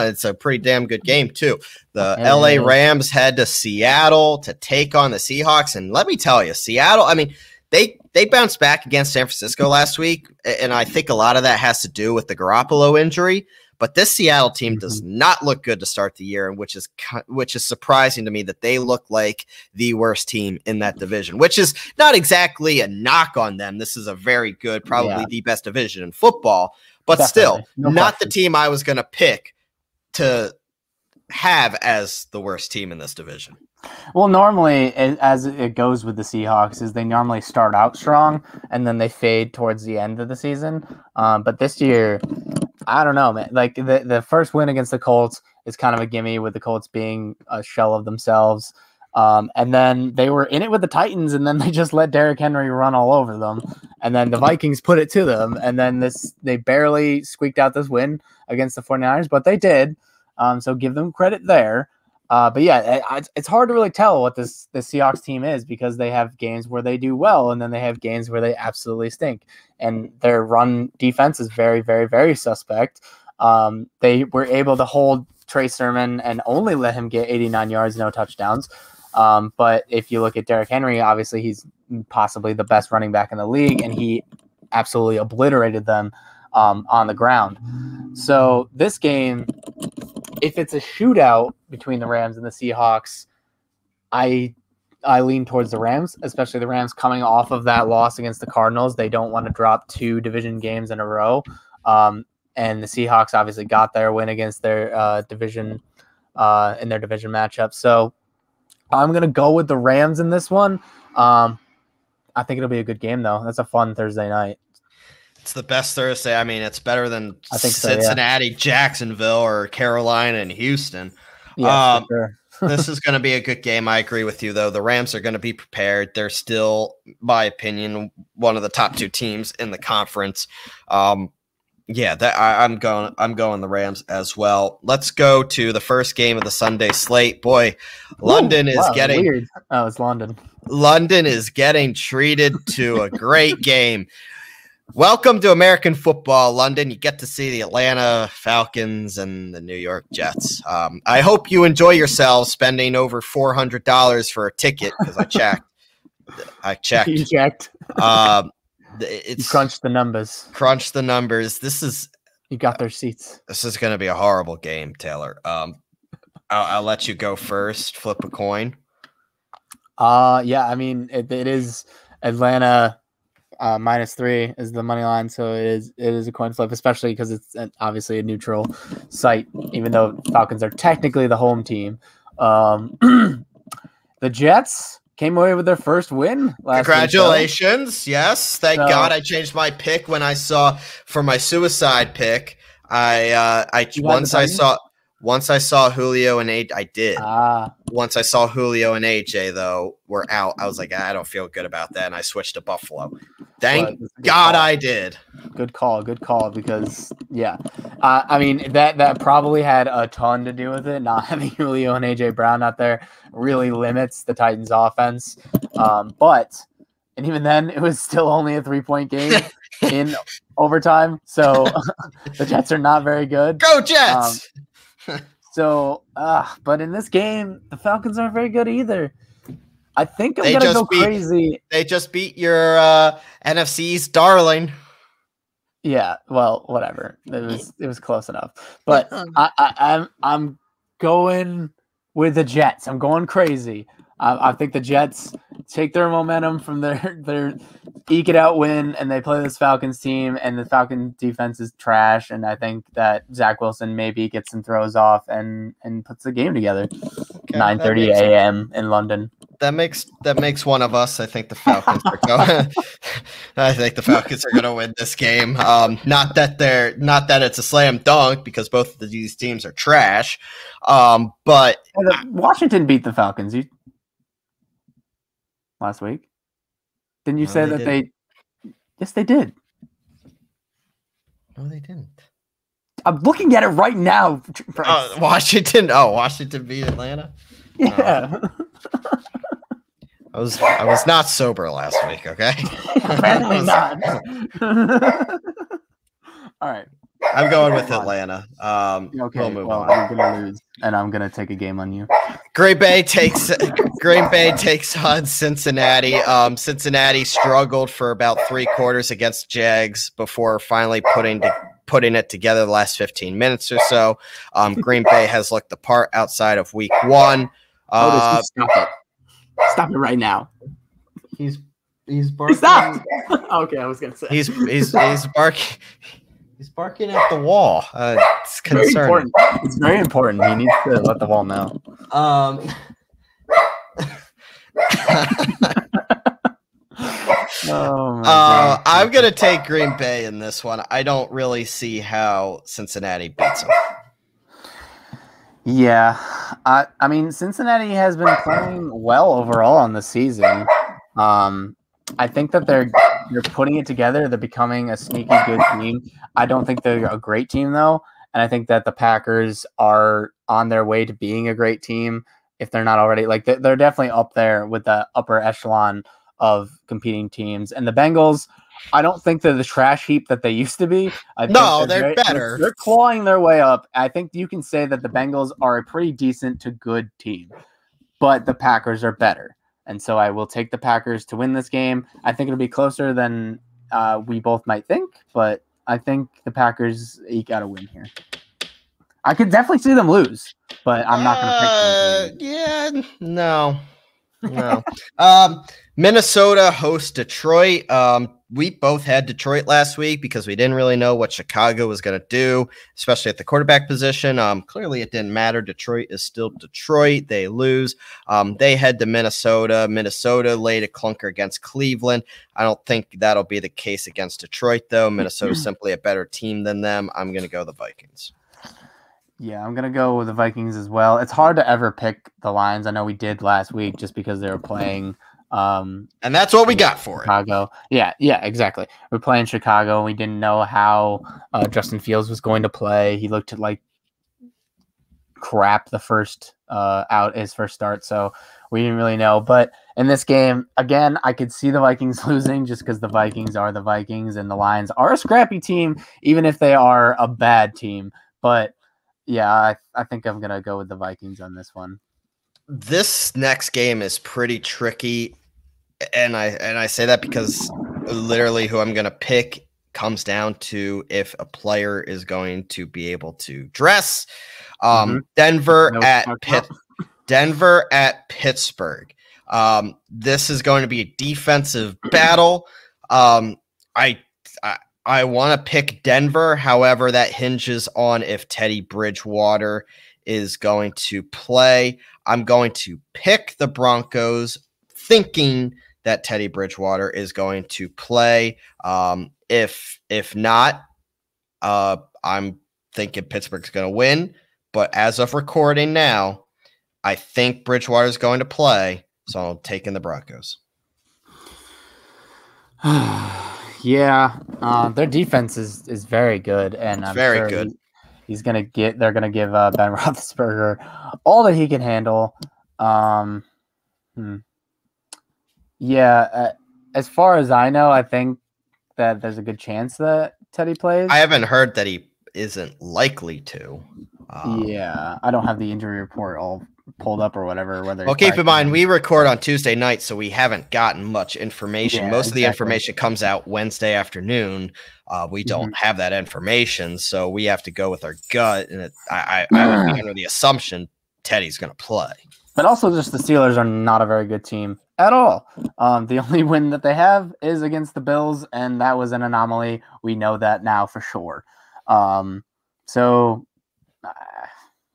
It's a pretty damn good game, too. The LA Rams head to Seattle to take on the Seahawks. And let me tell you, Seattle, I mean, they bounced back against San Francisco last week, and I think a lot of that has to do with the Garoppolo injury. But this Seattle team does not look good to start the year, and which is surprising to me that they look like the worst team in that division, which is not exactly a knock on them. This is a very good, probably the best division in football, but still not the team I was going to pick to have as the worst team in this division. Well, normally, as it goes with the Seahawks, is they normally start out strong and then they fade towards the end of the season. But this year, I don't know, man. Like the first win against the Colts is kind of a gimme, with the Colts being a shell of themselves. And then they were in it with the Titans, and then they just let Derrick Henry run all over them. And then the Vikings put it to them. And then they barely squeaked out this win against the 49ers, but they did. So give them credit there. But yeah, it's hard to really tell what the Seahawks team is, because they have games where they do well, and then they have games where they absolutely stink. And their run defense is very, very, very suspect. They were able to hold Trey Sermon and only let him get 89 yards, no touchdowns. But if you look at Derrick Henry, obviously he's possibly the best running back in the league, and he absolutely obliterated them on the ground. So this game, if it's a shootout between the Rams and the Seahawks, I lean towards the Rams, especially the Rams coming off of that loss against the Cardinals. They don't want to drop 2 division games in a row. And the Seahawks obviously got their win against their division in their division matchup. So I'm going to go with the Rams in this one. I think it'll be a good game, though. That's a fun Thursday night. It's the best Thursday. I mean, it's better than Cincinnati, Jacksonville, or Carolina and Houston. Yeah, for sure. This is going to be a good game. I agree with you, though. The Rams are going to be prepared. They're still, my opinion, one of the top 2 teams in the conference. I'm going the Rams as well. Let's go to the first game of the Sunday slate. Boy, London is getting weird. Oh, it's London. London is getting treated to a great game. Welcome to American football, London. You get to see the Atlanta Falcons and the New York Jets. I hope you enjoy yourselves spending over $400 for a ticket, because I checked. You checked. You crunched the numbers. You got their seats. This is going to be a horrible game, Taylor. I'll let you go first. Flip a coin. Yeah, I mean, it is Atlanta. -3 is the money line, so it is a coin flip, especially because it's obviously a neutral site, even though Falcons are technically the home team. The Jets, came away with their first win last Congratulations. Week, yes. Thank God I changed my pick when I saw for my suicide pick. Once I saw Julio and AJ, I did. Once I saw Julio and AJ though were out, I was like, I don't feel good about that, and I switched to Buffalo. Thank God I did. Good call, because I mean that probably had a ton to do with it. Not having Julio and AJ Brown out there really limits the Titans' offense. But even then, it was still only a 3-point game in overtime. So the Jets are not very good. Go Jets! But in this game, the Falcons aren't very good either. I think I'm going to go crazy. They just beat your NFC's darling. Yeah, well, whatever. It was close enough. But I'm going with the Jets. I'm going crazy. I think the Jets take their momentum from their eke it out win, and they play this Falcons team, and the Falcon defense is trash. And I think that Zach Wilson maybe gets some throws off and puts the game together. 9:30 a.m. in London. That makes one of us. I think the Falcons are going. I think the Falcons are going to win this game. Not that it's a slam dunk because both of these teams are trash. But Washington beat the Falcons last week. Didn't you say that they? Yes, they did. No, they didn't. I'm looking at it right now. Washington. Oh, Washington beat Atlanta. Yeah. I was not sober last week. Okay. Apparently not. All right. I'm going with Atlanta. Okay. We'll move on. I'm gonna lose, and I'm gonna take a game on you. Green Bay takes on Cincinnati. Cincinnati struggled for about 3 quarters against Jags before finally putting it together the last 15 minutes or so. Green Bay has looked the part outside of week 1. Stop it! Stop it right now. He's barking. Stop. Okay, I was gonna say he's barking. He's barking at the wall. It's concerning. It's very important. He needs to let the wall know. I'm going to take Green Bay in this one. I don't really see how Cincinnati beats them. Yeah. I mean, Cincinnati has been playing well overall on the season. I think that they're putting it together. They're becoming a sneaky good team. I don't think they're a great team, though. And I think that the Packers are on their way to being a great team if they're not already. Like, they're definitely up there with the upper echelon of competing teams. And the Bengals, I don't think they're the trash heap that they used to be. They're better. They're clawing their way up. I think you can say that the Bengals are a pretty decent to good team, but the Packers are better. And so I will take the Packers to win this game. I think it'll be closer than we both might think, but I think the Packers eke out a win here. I could definitely see them lose, but I'm not going to pick them. Yeah, no. Minnesota hosts Detroit. We both had Detroit last week because we didn't really know what Chicago was going to do, especially at the quarterback position. Clearly it didn't matter. Detroit is still Detroit. They lose. They head to Minnesota. Minnesota laid a clunker against Cleveland. I don't think that'll be the case against Detroit, though. Minnesota is simply a better team than them. I'm going to go the Vikings. Yeah, I'm going to go with the Vikings as well. It's hard to ever pick the Lions. I know we did last week just because they were playing. And that's what we got for Chicago. Yeah, exactly. We're playing Chicago. We didn't know how Justin Fields was going to play. He looked like crap the first his first start, so we didn't really know. But in this game, again, I could see the Vikings losing just because the Vikings are the Vikings and the Lions are a scrappy team, even if they are a bad team. But yeah, I think I'm going to go with the Vikings on this one. This next game is pretty tricky, and I say that because literally who I'm going to pick comes down to if a player is going to be able to dress. Denver at Pittsburgh. This is going to be a defensive battle. I want to pick Denver. However, that hinges on if Teddy Bridgewater is going to play. I'm going to pick the Broncos thinking that Teddy Bridgewater is going to play. If not, I'm thinking Pittsburgh's going to win. But as of recording now, I think Bridgewater is going to play, so I'm taking the Broncos. Yeah, their defense is very good, and I'm very sure good. They're gonna give Ben Roethlisberger all that he can handle. Yeah, as far as I know, I think that there's a good chance that Teddy plays. I haven't heard that he isn't likely to. Yeah, I don't have the injury report all pulled up or whatever. Well, keep in mind, we record on Tuesday night, so we haven't gotten much information. Yeah, Most of the information comes out Wednesday afternoon. We don't have that information, so we have to go with our gut. And I would be under the assumption Teddy's going to play. But also, just the Steelers are not a very good team at all. The only win that they have is against the Bills, and that was an anomaly. We know that now for sure.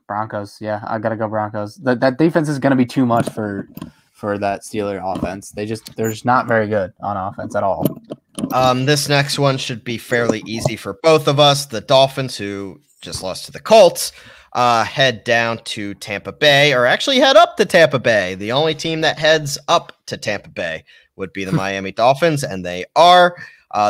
Broncos, yeah, I gotta go Broncos. That defense is gonna be too much for that Steeler offense. They're just not very good on offense at all. This next one should be fairly easy for both of us. The Dolphins, who just lost to the Colts, head down to Tampa Bay, or actually head up to Tampa Bay. The only team that heads up to Tampa Bay would be the Miami Dolphins, and they are.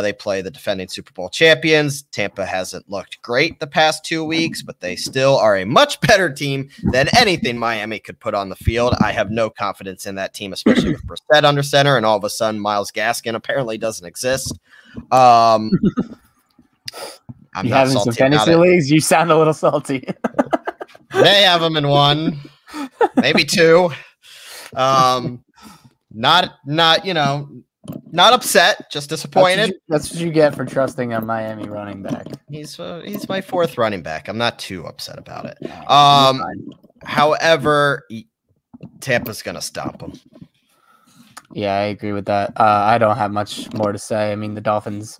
They play the defending Super Bowl champions. Tampa hasn't looked great the past 2 weeks, but they still are a much better team than anything Miami could put on the field. I have no confidence in that team, especially with Brissett under center, and all of a sudden Myles Gaskin apparently doesn't exist. I'm you having some fantasy leagues? You sound a little salty. They have them in one, maybe two. Not upset, just disappointed. That's what you get for trusting a Miami running back. He's my fourth running back. I'm not too upset about it. However, Tampa's gonna stop him. Yeah, I agree with that. I don't have much more to say. I mean, the Dolphins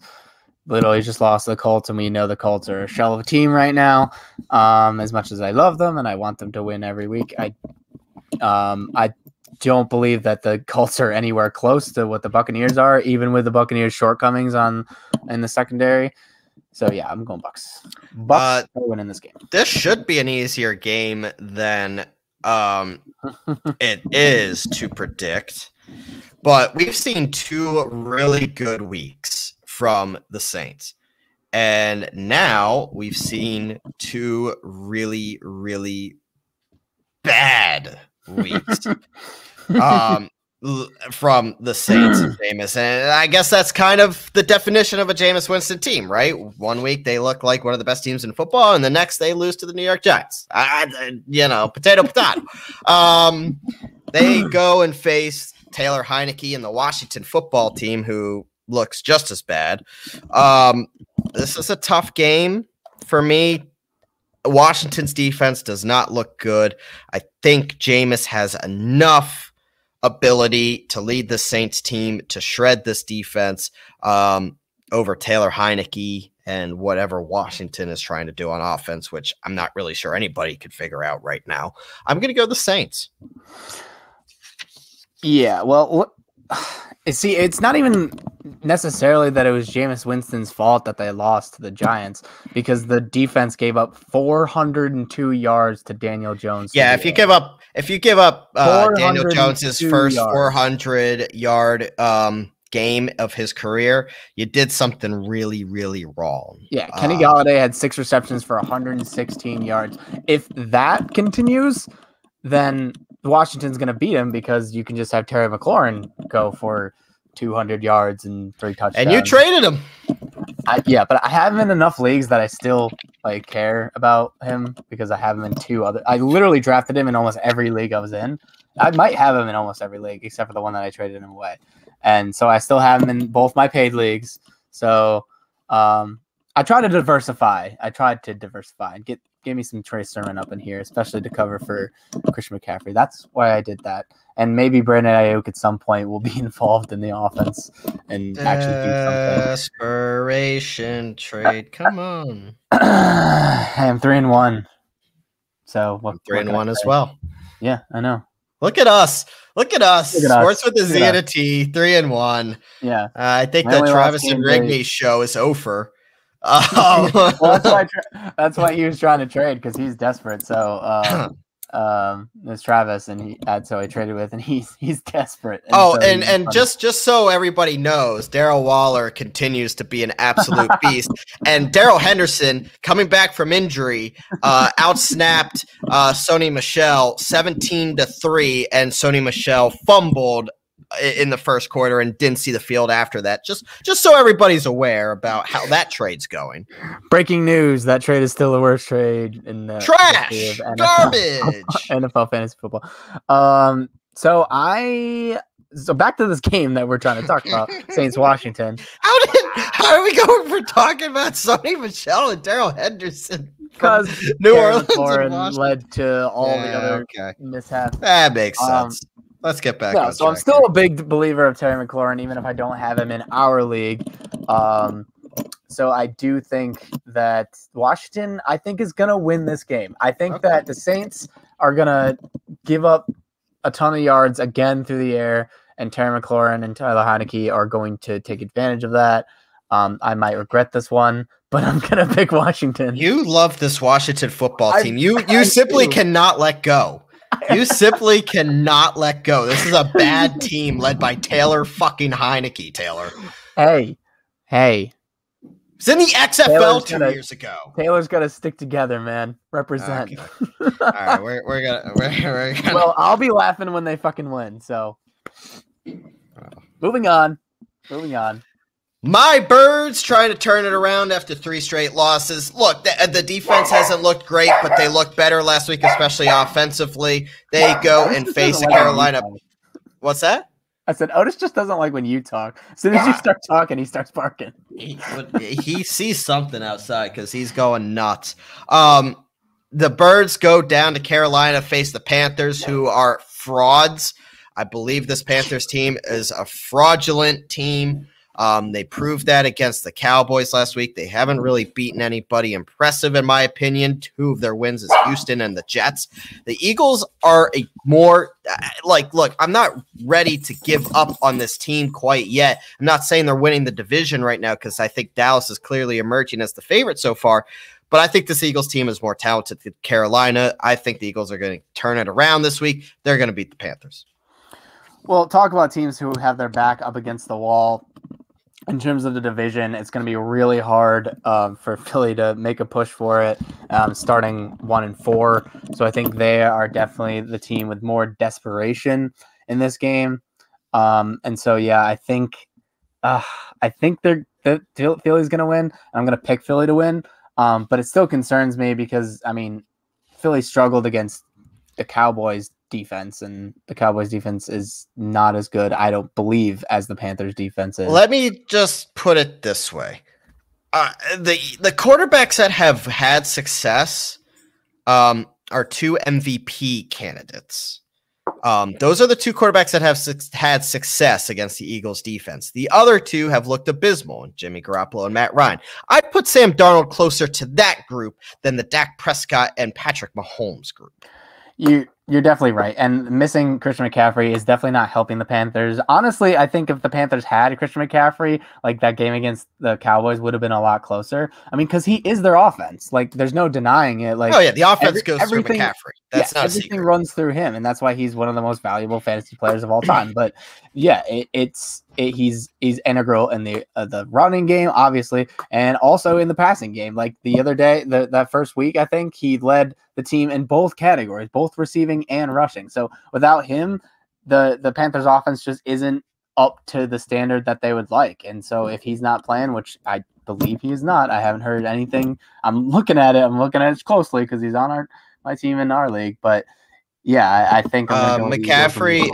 literally just lost to the Colts, and we know the Colts are a shell of a team right now. As much as I love them and I want them to win every week, I don't believe that the Colts are anywhere close to what the Buccaneers are, even with the Buccaneers' shortcomings in the secondary. So yeah, I'm going Bucks. Bucks are winning this game. This should be an easier game than it is to predict, but we've seen 2 really good weeks from the Saints, and now we've seen 2 really, really bad weeks. From the Saints and Jameis. And I guess that's kind of the definition of a Jameis Winston team, right? 1 week they look like one of the best teams in football, and the next they lose to the New York Giants. Potato. They go and face Taylor Heineke and the Washington football team, who looks just as bad. This is a tough game for me. Washington's defense does not look good. I think Jameis has enough ability to lead the Saints team to shred this defense over Taylor Heineke and whatever Washington is trying to do on offense, which I'm not really sure anybody could figure out right now. I'm going to go the Saints. Yeah, well, see, it's not even necessarily that it was Jameis Winston's fault that they lost to the Giants, because the defense gave up 402 yards to Daniel Jones. Yeah, if you give up Daniel Jones's first 400-yard game of his career, you did something really, really wrong. Yeah, Kenny Golladay had 6 receptions for 116 yards. If that continues, then Washington's going to beat him, because you can just have Terry McLaurin go for 200 yards and 3 touchdowns. And you traded him. Yeah, but I have him in enough leagues that I still care about him, because I have him in 2 other. I literally drafted him in almost every league I was in. I might have him in almost every league except for the one that I traded him away. And so I still have him in both my paid leagues. So I try to diversify. And get me some Trey Sermon up in here, especially to cover for Christian McCaffrey. That's why I did that. And maybe Brandon Ayuk at some point will be involved in the offense and actually do something. Desperation trade. Come on. I'm 3-1. So I'm 3-1 as well. Yeah, I know. Look at us. Look at us. Sports with a Z and a T, 3-1. Yeah. I think the Travis and Rigney show is over. Well, that's why he was trying to trade, because he's desperate. So it's Travis, and he traded with, and he's desperate. And just so everybody knows, Darrell Waller continues to be an absolute beast, and Darrell Henderson, coming back from injury, outsnapped Sony Michel 17-3, and Sony Michel fumbled in the first quarter and didn't see the field after that. Just so everybody's aware about how that trade's going. Breaking news: that trade is still the worst trade in the trash, garbage, NFL fantasy football. So back to this game that we're trying to talk about, Saints Washington. How are we going for talking about Sony Michel and Darrell Henderson? Because New Orleans led to all the other mishaps. That makes sense. Let's get back. Yeah, so I'm still a big believer of Terry McLaurin, even if I don't have him in our league. So I do think that Washington, I think, is going to win this game. I think that the Saints are going to give up a ton of yards again through the air, and Terry McLaurin and Tyler Heineke are going to take advantage of that. I might regret this one, but I'm going to pick Washington. You love this Washington football team. You simply cannot let go. You simply cannot let go. This is a bad team led by Taylor fucking Heineke, Taylor. Hey. It's in the XFL 2 years ago. Taylor's got to stick together, man. Represent. Okay. All right, we're gonna. Well, I'll be laughing when they fucking win. So, moving on. My Birds trying to turn it around after 3 straight losses. Look, the defense hasn't looked great, but they looked better last week, especially offensively. They go and face the Carolina. What's that? I said, Otis just doesn't like when you talk. As soon as you start talking, he starts barking. He sees something outside because he's going nuts. The Birds go down to Carolina, face the Panthers, who are frauds. I believe this Panthers team is a fraudulent team. They proved that against the Cowboys last week. They haven't really beaten anybody impressive, in my opinion. 2 of their wins is Houston and the Jets. The Eagles are a more look, I'm not ready to give up on this team quite yet. I'm not saying they're winning the division right now, because I think Dallas is clearly emerging as the favorite so far. But I think this Eagles team is more talented than Carolina. I think the Eagles are going to turn it around this week. They're going to beat the Panthers. Well, talk about teams who have their back up against the wall. In terms of the division, it's going to be really hard for Philly to make a push for it, starting 1-4. So I think they are definitely the team with more desperation in this game. And so, yeah, I think Philly's going to win. I'm going to pick Philly to win. But it still concerns me because, I mean, Philly struggled against the Cowboys defense, and the Cowboys defense is not as good, I don't believe, as the Panthers defense is. Let me just put it this way. The quarterbacks that have had success are 2 MVP candidates. Those are the 2 quarterbacks that have had success against the Eagles defense. The other 2 have looked abysmal, Jimmy Garoppolo and Matt Ryan. I'd put Sam Darnold closer to that group than the Dak Prescott and Patrick Mahomes group. You're definitely right. And missing Christian McCaffrey is definitely not helping the Panthers. Honestly, I think if the Panthers had Christian McCaffrey, like that game against the Cowboys would have been a lot closer. I mean, because he is their offense. Like, there's no denying it. Like, oh yeah, the offense goes through McCaffrey. That's not everything runs through him, and that's why he's one of the most valuable fantasy players of all time. But yeah, he's integral in the running game, obviously, and also in the passing game. Like the other day, that first week, I think he led the team in both categories, both receiving and rushing. So without him, the Panthers offense just isn't up to the standard that they would like. And so if he's not playing, which I believe he is not, I haven't heard anything. I'm looking at it closely because he's on my team in our league. But yeah, I think I'm gonna go McCaffrey.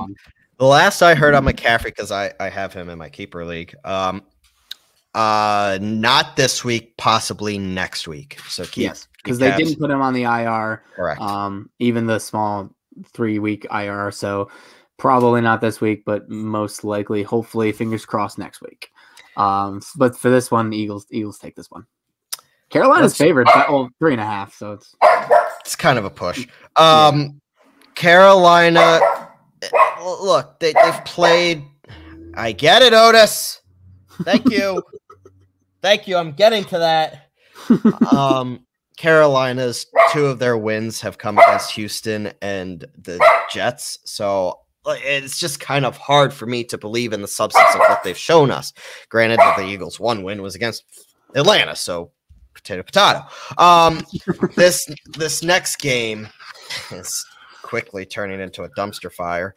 The last I heard on McCaffrey, because I have him in my keeper league, not this week, possibly next week. So because they didn't put him on the IR. Correct. Even the small 3-week IR. So probably not this week, but most likely, hopefully, fingers crossed, next week. But for this one, Eagles take this one. Carolina's favored, 3.5. So it's kind of a push. Carolina look, they've played. I get it, Otis. Thank you. Thank you. I'm getting to that. Carolina's 2 of their wins have come against Houston and the Jets. So it's just kind of hard for me to believe in the substance of what they've shown us. Granted that the Eagles' 1 win was against Atlanta. So potato. This next game is quickly turning into a dumpster fire.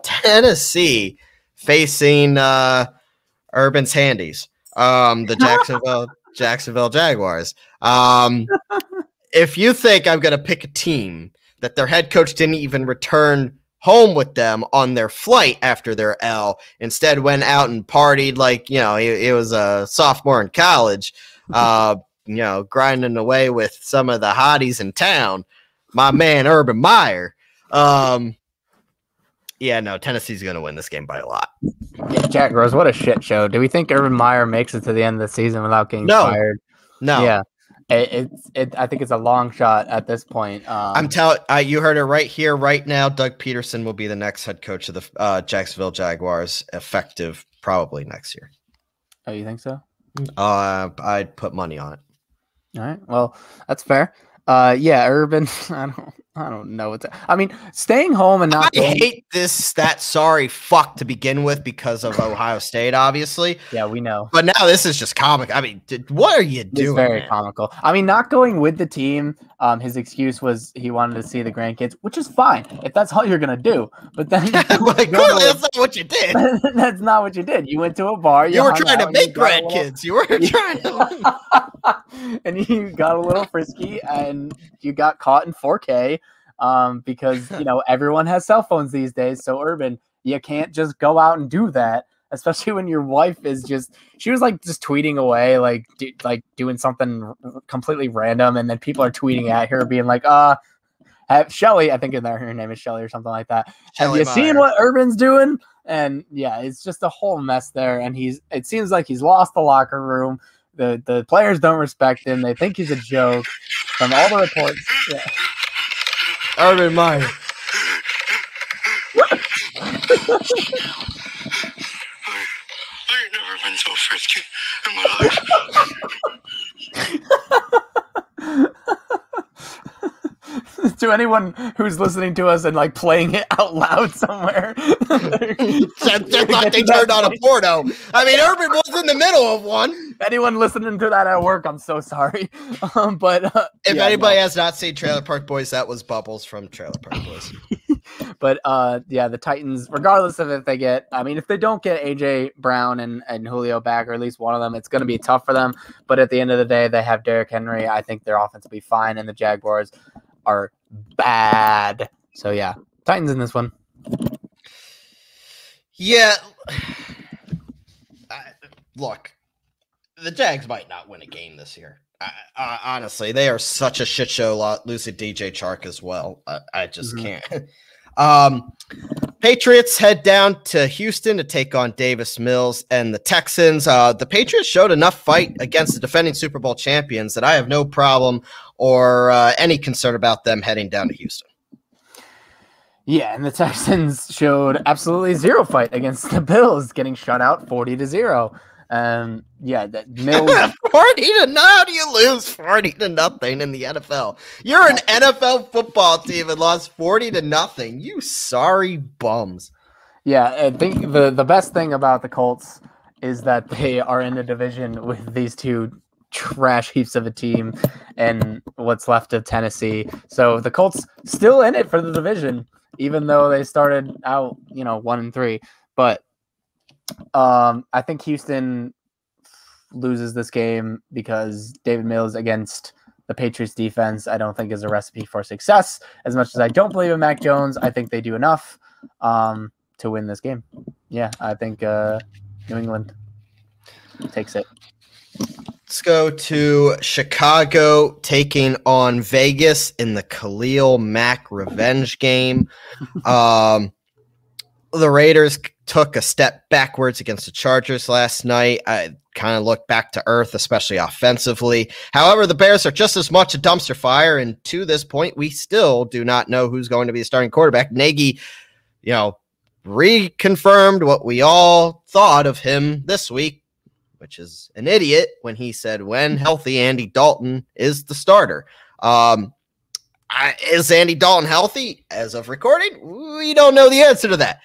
Tennessee facing Urban's Handies, the Jacksonville Jaguars. If you think I'm going to pick a team that their head coach didn't even return home with them on their flight after their L, instead went out and partied like, he was a sophomore in college, grinding away with some of the hotties in town, my man Urban Meyer. Tennessee's going to win this game by a lot. Yeah, Jack Rose, what a shit show. Do we think Urban Meyer makes it to the end of the season without getting fired? No. Yeah. I think it's a long shot at this point. I'm telling you heard it right here, right now. Doug Peterson will be the next head coach of the Jacksonville Jaguars, effective probably next year. Oh, you think so? I'd put money on it. All right. Well, that's fair. Urban. I don't know. Staying home and not. I hate that sorry fuck to begin with because of Ohio State, obviously. Yeah, we know. But now this is just comic. What are you doing? It's very comical. Not going with the team. His excuse was he wanted to see the grandkids, which is fine if that's all you're gonna do. But then, clearly that's not what you did. That's not what you did. You went to a bar. You were trying to make grandkids. You were trying to. And you got a little frisky, and you got caught in 4K. Because everyone has cell phones these days. So Urban, you can't just go out and do that, especially when your wife is she was just tweeting away, like doing something completely random, and then people are tweeting at her, being like, Shelly, I think her name is Shelly or something like that. Have you seen what Urban's doing? And yeah, it's just a whole mess there. And it seems like he's lost the locker room. The players don't respect him. They think he's a joke. From all the reports, yeah. Urban Meyer. I ain't never been so frisky in my life. To anyone who's listening to us and playing it out loud somewhere, just like they turned on a porno. Urban was in the middle of one. Anyone listening to that at work, I'm so sorry. If anybody has not seen Trailer Park Boys, that was Bubbles from Trailer Park Boys. But the Titans, regardless of if they don't get AJ Brown and Julio back, or at least one of them, it's going to be tough for them. But at the end of the day, they have Derrick Henry. I think their offense will be fine, and the Jaguars are bad. So yeah, Titans in this one. Yeah. Look, the Jags might not win a game this year. Honestly, they are such a shit show. Losing DJ Chark as well. I just can't. Patriots head down to Houston to take on Davis Mills and the Texans. The Patriots showed enough fight against the defending Super Bowl champions that I have no problem or any concern about them heading down to Houston. Yeah, and the Texans showed absolutely zero fight against the Bills, getting shut out 40-0. That Mills 40-0. How do you lose 40-0 in the NFL? You're an NFL football team and lost 40-0. You sorry bums. Yeah, I think the best thing about the Colts is that they are in a division with these two trash heaps of a team and what's left of Tennessee. So the Colts still in it for the division, even though they started out, 1-3. But I think Houston loses this game because David Mills against the Patriots defense, I don't think is a recipe for success. As much as I don't believe in Mac Jones, I think they do enough to win this game. Yeah, I think New England takes it. Let's go to Chicago taking on Vegas in the Khalil Mack revenge game. The Raiders took a step backwards against the Chargers last night. I kind of looked back to earth, especially offensively. However, the Bears are just as much a dumpster fire, and to this point, we still do not know who's going to be the starting quarterback. Nagy, reconfirmed what we all thought of him this week, which is an idiot when he said when healthy, Andy Dalton is the starter. Is Andy Dalton healthy? As of recording, we don't know the answer to that.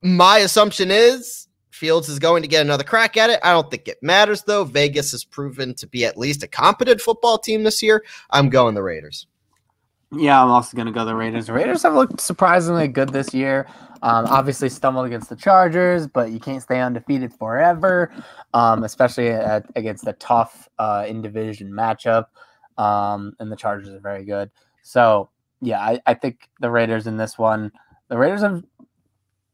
My assumption is Fields is going to get another crack at it. I don't think it matters, though. Vegas has proven to be at least a competent football team this year. I'm going the Raiders. Yeah, I'm also going to go the Raiders. The Raiders have looked surprisingly good this year. Obviously stumbled against the Chargers, but you can't stay undefeated forever, especially against a tough in-division matchup. And the Chargers are very good. So, yeah, I think the Raiders in this one, the Raiders have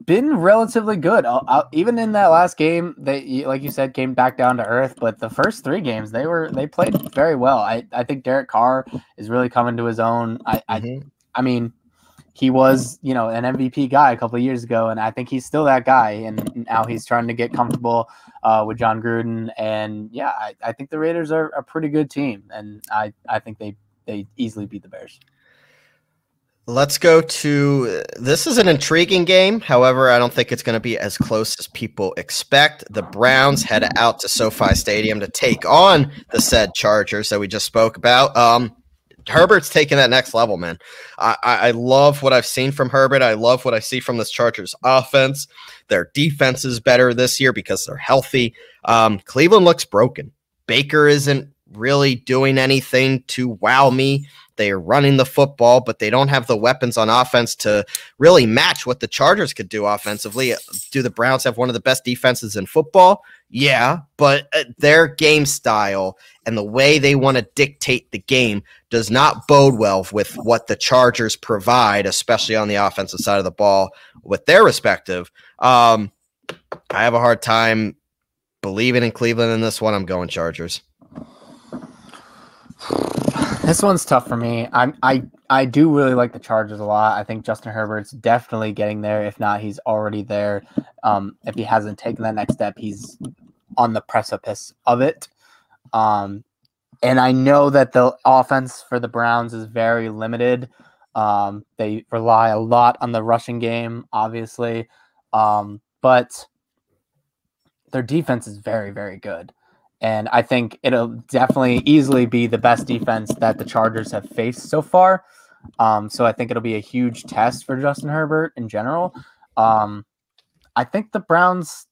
been relatively good. Even in that last game, they, like you said, came back down to earth. But the first 3 games, they played very well. I think Derek Carr is really coming to his own. I mean, he was, an MVP guy a couple of years ago, and I think he's still that guy. And now he's trying to get comfortable with John Gruden. And yeah, I think the Raiders are a pretty good team, and I think they easily beat the Bears. Let's go to – this is an intriguing game. However, I don't think it's going to be as close as people expect. The Browns head out to SoFi Stadium to take on the said Chargers that we just spoke about. Herbert's taking that next level, man. I love what I've seen from Herbert. I love what I see from this Chargers offense. Their defense is better this year because they're healthy. Cleveland looks broken. Baker isn't really doing anything to wow me. They are running the football, but they don't have the weapons on offense to really match what the Chargers could do offensively. Do the Browns have one of the best defenses in football? Yeah, but their game style and the way they want to dictate the game does not bode well with what the Chargers provide, especially on the offensive side of the ball with their respective. I have a hard time believing in Cleveland in this one. I'm going Chargers. This one's tough for me. I do really like the Chargers a lot. I think Justin Herbert's definitely getting there. If not, he's already there. If he hasn't taken that next step, he's on the precipice of it. And I know that the offense for the Browns is very limited. They rely a lot on the rushing game, obviously. But their defense is very, very good. And I think it'll definitely easily be the best defense that the Chargers have faced so far. So I think it'll be a huge test for Justin Herbert in general. I think the Browns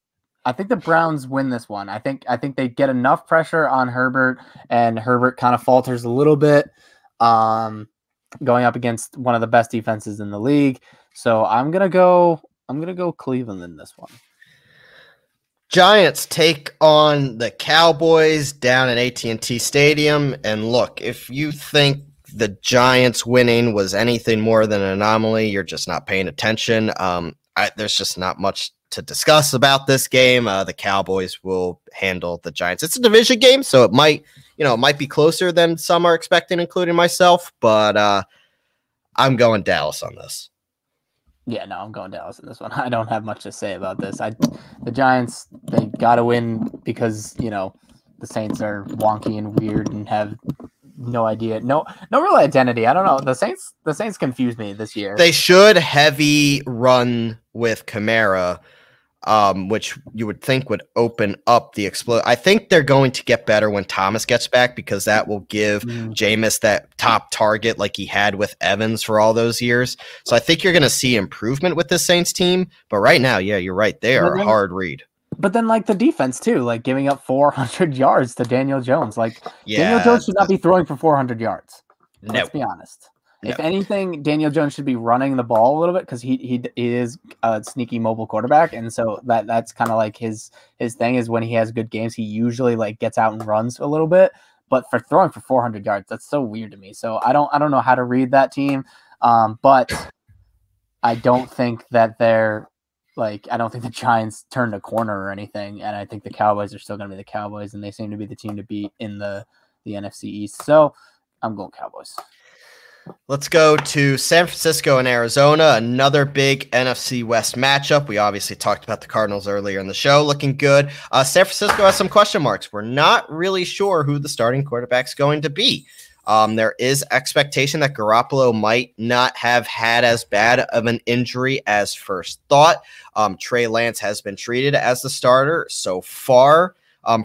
win this one. I think they get enough pressure on Herbert, and Herbert kind of falters a little bit going up against one of the best defenses in the league. So I'm gonna go Cleveland in this one. Giants take on the Cowboys down at AT&T Stadium. And look, if you think the Giants winning was anything more than an anomaly, you're just not paying attention. There's just not much to discuss about this game. The Cowboys will handle the Giants. It's a division game, so it might be closer than some are expecting, including myself. But I'm going Dallas on this. Yeah, no, I'm going Dallas in this one. I don't have much to say about this. The Giants, they got to win because, the Saints are wonky and weird and have no idea. No real identity. I don't know. The Saints confused me this year. They should heavy run with Kamara, which you would think would open up the explode. I think they're going to get better when Thomas gets back because that will give Jameis that top target like he had with Evans for all those years. So I think you're going to see improvement with the Saints team. But right now, yeah, you're right. They are a hard read. But then, the defense, too, giving up 400 yards to Daniel Jones. Daniel Jones should not be throwing for 400 yards. No. Let's be honest. No. If anything, Daniel Jones should be running the ball a little bit because he is a sneaky mobile quarterback, and so that's kind of his thing is when he has good games, he usually gets out and runs a little bit. But for throwing for 400 yards, that's so weird to me. So I don't know how to read that team, but I don't think that they're I don't think the Giants turned a corner or anything, and I think the Cowboys are still going to be the Cowboys, and they seem to be the team to beat in the NFC East. So I'm going Cowboys. Let's go to San Francisco and Arizona, another big NFC West matchup. We obviously talked about the Cardinals earlier in the show, looking good. San Francisco has some question marks. We're not really sure who the starting quarterback's going to be. There is expectation that Garoppolo might not have had as bad of an injury as first thought. Trey Lance has been treated as the starter so far,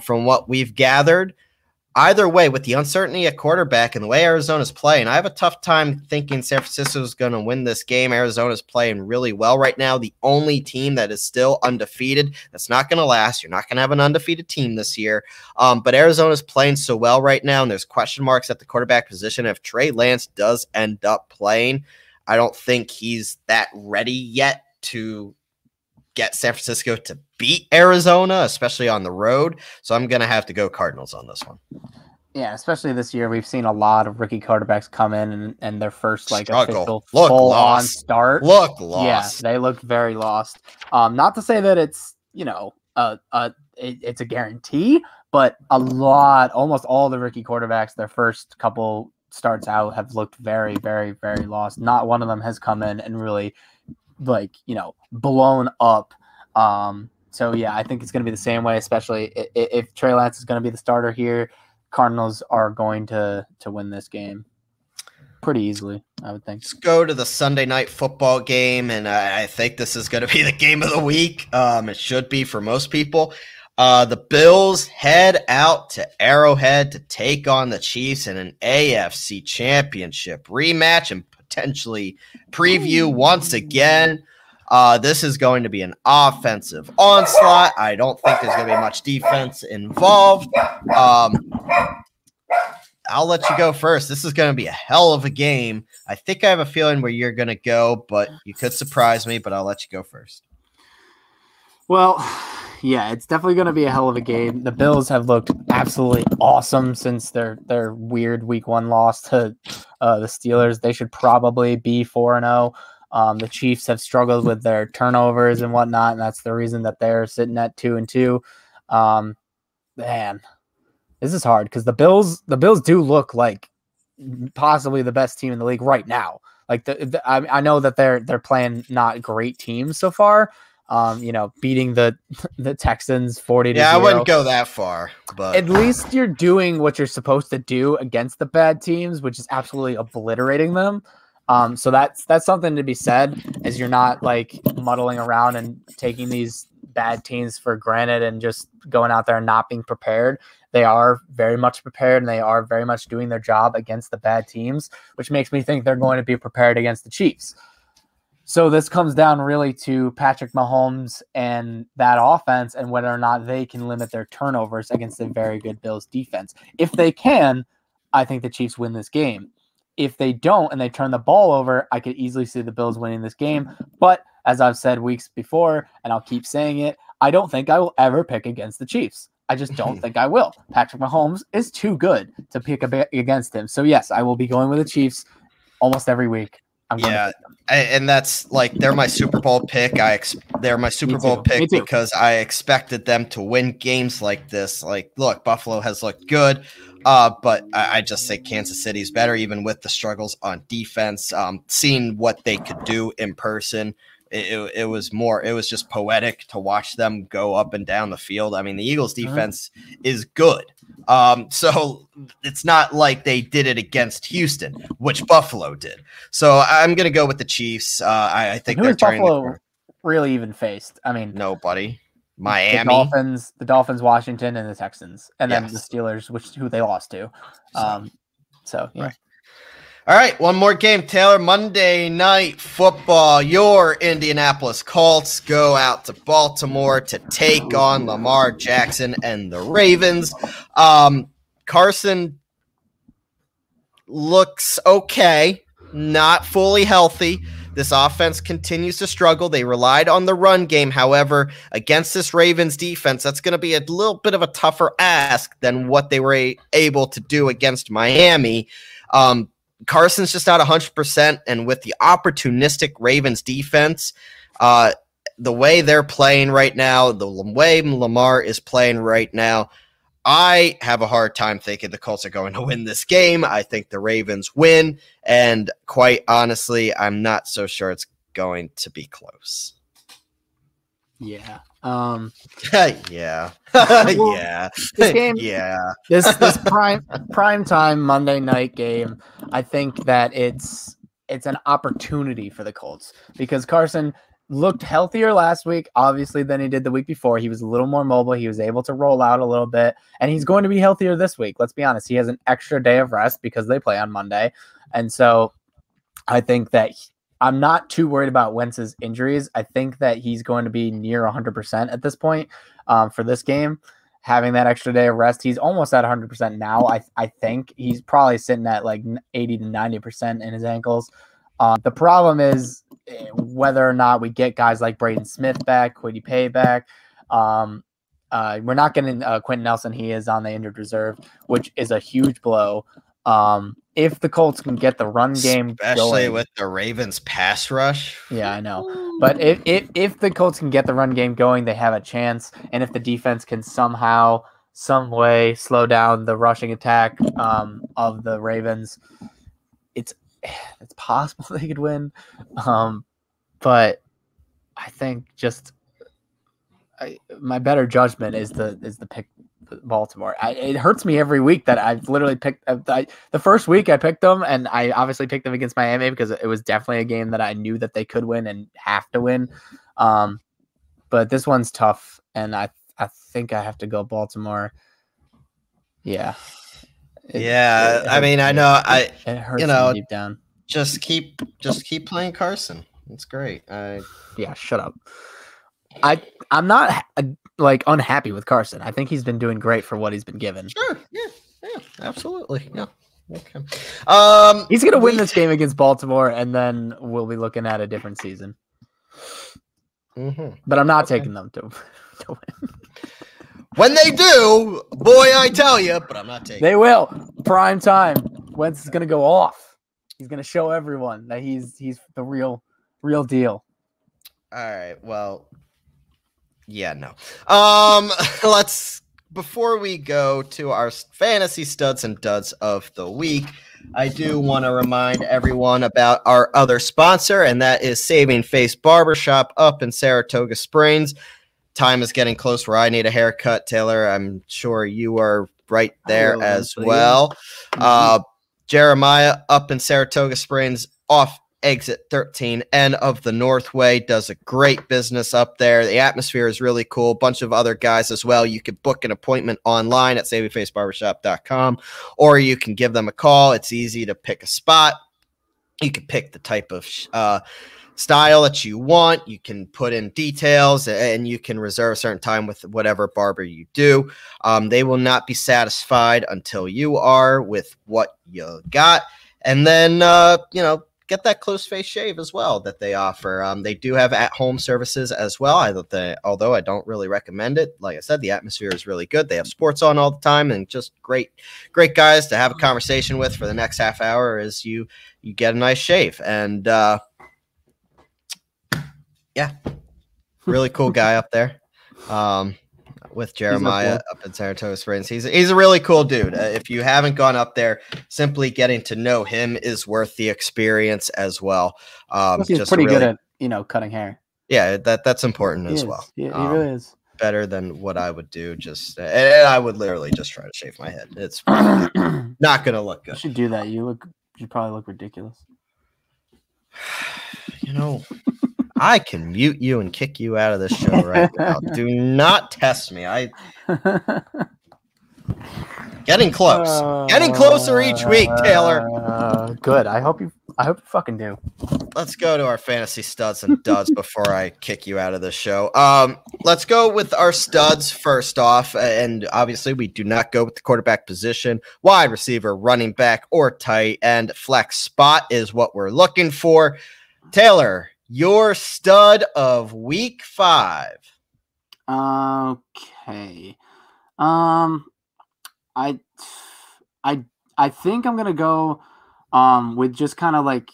from what we've gathered. Either way, with the uncertainty at quarterback and the way Arizona's playing, I have a tough time thinking San Francisco is going to win this game. Arizona's playing really well right now. The only team that is still undefeated. That's not going to last. You're not going to have an undefeated team this year. But Arizona's playing so well right now, and there's question marks at the quarterback position. If Trey Lance does end up playing, I don't think he's that ready yet to get San Francisco to beat Arizona, especially on the road. So I'm going to have to go Cardinals on this one. Yeah, especially this year, we've seen a lot of rookie quarterbacks come in and their first official look full-on start. Look lost. Yeah, they look very lost. Not to say that it's it's a guarantee, but almost all the rookie quarterbacks, their first couple starts out have looked very, very, very lost. Not one of them has come in and really blown up. So yeah, I think it's going to be the same way, especially if Trey Lance is going to be the starter here. Cardinals are going to win this game pretty easily, I would think. Let's go to the Sunday night football game, and I think this is going to be the game of the week. It should be for most people. The Bills head out to Arrowhead to take on the Chiefs in an AFC Championship rematch and potentially preview once again. This is going to be an offensive onslaught. I don't think there's going to be much defense involved. I'll let you go first. This is going to be a hell of a game. I think I have a feeling where you're going to go, but you could surprise me, but I'll let you go first. Well, yeah, it's definitely going to be a hell of a game. The Bills have looked absolutely awesome since their weird week 1 loss to the Steelers. They should probably be 4-0. The Chiefs have struggled with their turnovers and whatnot, and that's the reason that they're sitting at 2-2. Man, this is hard because the Bills do look like possibly the best team in the league right now. Like I know that they're playing not great teams so far. Beating the Texans 40-0. Yeah, I wouldn't go that far, but at least you're doing what you're supposed to do against the bad teams, which is absolutely obliterating them. So that's something to be said, as you're not muddling around and taking these bad teams for granted and just going out there and not being prepared. They are very much prepared, and they are very much doing their job against the bad teams, which makes me think they're going to be prepared against the Chiefs. So this comes down really to Patrick Mahomes and that offense and whether or not they can limit their turnovers against a very good Bills defense. If they can, I think the Chiefs win this game. If they don't and they turn the ball over, I could easily see the Bills winning this game. But as I've said weeks before, and I'll keep saying it, I don't think I will ever pick against the Chiefs. I just don't think I will. Patrick Mahomes is too good to pick against him. So yes, I will be going with the Chiefs almost every week. And that's they're my Super Bowl pick. They're my Super Bowl pick because I expected them to win games like this. Look, Buffalo has looked good, but I just say Kansas City's better, even with the struggles on defense. Seeing what they could do in person, it was just poetic to watch them go up and down the field. I mean, the Eagles defense is good. So it's not like they did it against Houston, which Buffalo did. So I'm going to go with the Chiefs. I think they're turning Buffalo really even faced. I mean, nobody. Miami, the Dolphins, Washington, and the Texans, and then the Steelers, who they lost to. So yeah. Right. All right, one more game, Taylor. Monday Night Football. Your Indianapolis Colts go out to Baltimore to take on Lamar Jackson and the Ravens. Carson looks okay, not fully healthy. This offense continues to struggle. They relied on the run game. However, against this Ravens defense, that's going to be a little bit of a tougher ask than what they were able to do against Miami. Carson's just not 100%, and with the opportunistic Ravens defense, the way they're playing right now, the way Lamar is playing right now, I have a hard time thinking the Colts are going to win this game. I think the Ravens win, and quite honestly, I'm not so sure it's going to be close. Yeah. Yeah. Well, Yeah. This game, Yeah. this prime time Monday night game, I think that it's an opportunity for the Colts because Carson looked healthier last week, obviously, than he did the week before. He was a little more mobile. He was able to roll out a little bit, and he's going to be healthier this week. Let's be honest. He has an extra day of rest because they play on Monday. And so I think that I'm not too worried about Wentz's injuries. I think that he's going to be near 100% at this point for this game. Having that extra day of rest, he's almost at 100% now. I think he's probably sitting at like 80 to 90% in his ankles. The problem is whether or not we get guys like Braden Smith back, Kwity Paye back. We're not getting Quentin Nelson. He is on the injured reserve, which is a huge blow. If the Colts can get the run game Especially going, with the Ravens pass rush. yeah, I know. But if the Colts can get the run game going, they have a chance. And if the defense can somehow, some way slow down the rushing attack of the Ravens, it's possible they could win. But I think just my better judgment is the pick Baltimore. It hurts me every week that I've literally picked. The first week I picked them, and I obviously picked them against Miami because it was definitely a game that I knew that they could win and have to win. But this one's tough, and I think I have to go Baltimore. Yeah. I mean, I know it hurts me deep down. Just keep playing Carson. It's great. Yeah, shut up. I'm not like unhappy with Carson. I think he's been doing great for what he's been given. Sure. Yeah, absolutely. Yeah. Okay. He's gonna win this game against Baltimore, and then we'll be looking at a different season. Mm-hmm. But I'm not taking them to win. When they do, boy, I tell you. But I'm not taking. They will. Prime time. Wentz is gonna go off. He's gonna show everyone that he's the real deal. All right. Well. Yeah, no. Before we go to our fantasy studs and duds of the week, I do want to remind everyone about our other sponsor, and that is Saving Face Barbershop up in Saratoga Springs. Time is getting close where I need a haircut, Taylor. I'm sure you are right there as well. Mm-hmm. Jeremiah up in Saratoga Springs off exit 13N of the Northway does a great business up there. The atmosphere is really cool. A bunch of other guys as well. You can book an appointment online at savingfacebarbershop.com, or you can give them a call. It's easy to pick a spot. You can pick the type of style that you want. You can put in details, and you can reserve a certain time with whatever barber you do. They will not be satisfied until you are with what you got. And then, get that close face shave as well that they offer. They do have at-home services as well. Although I don't really recommend it. Like I said, the atmosphere is really good. They have sports on all the time, and just great guys to have a conversation with for the next half hour as you get a nice shave. And yeah, really cool guy up there. With Jeremiah up in Saratoga Springs. He's a really cool dude. If you haven't gone up there, simply getting to know him is worth the experience as well. He's pretty good at cutting hair. Yeah, that's important as well. Yeah, he really is better than what I would do. And I would literally just try to shave my head. It's not going to look good. You should do that. You probably look ridiculous. I can mute you and kick you out of this show right now. Do not test me. Getting close. Getting closer each week, Taylor. Good. I hope you fucking do. Let's go to our fantasy studs and duds before I kick you out of the show. Let's go with our studs first off. And obviously we do not go with the quarterback position. Wide receiver, running back, or tight end. Flex spot is what we're looking for. Taylor, your stud of week 5. Okay. I think I'm gonna go with just kind of like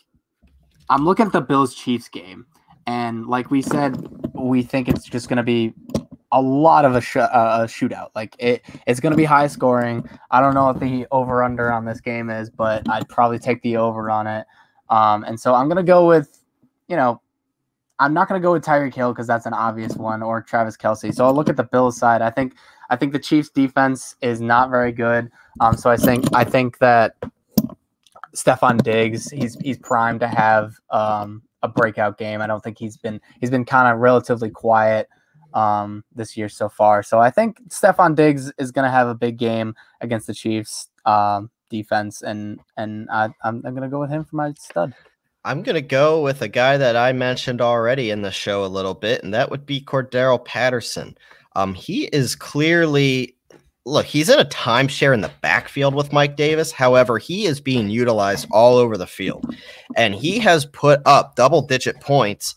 I'm looking at the Bills-Chiefs game, and like we said, we think it's just gonna be a lot of a shootout. Like it's gonna be high scoring. I don't know what the over/under on this game is, but I'd probably take the over on it. And so I'm gonna go with I'm not going to go with Tyreek Hill because that's an obvious one, or Travis Kelce. So I'll look at the Bills side. I think the Chiefs defense is not very good. So I think that Stephon Diggs, he's primed to have a breakout game. I don't think he's been kind of relatively quiet this year so far. So I think Stephon Diggs is going to have a big game against the Chiefs defense, and I'm going to go with him for my stud. I'm going to go with a guy that I mentioned already in the show a little bit, and that would be Cordero Patterson. He is clearly, he's in a timeshare in the backfield with Mike Davis. However, he is being utilized all over the field, and he has put up double-digit points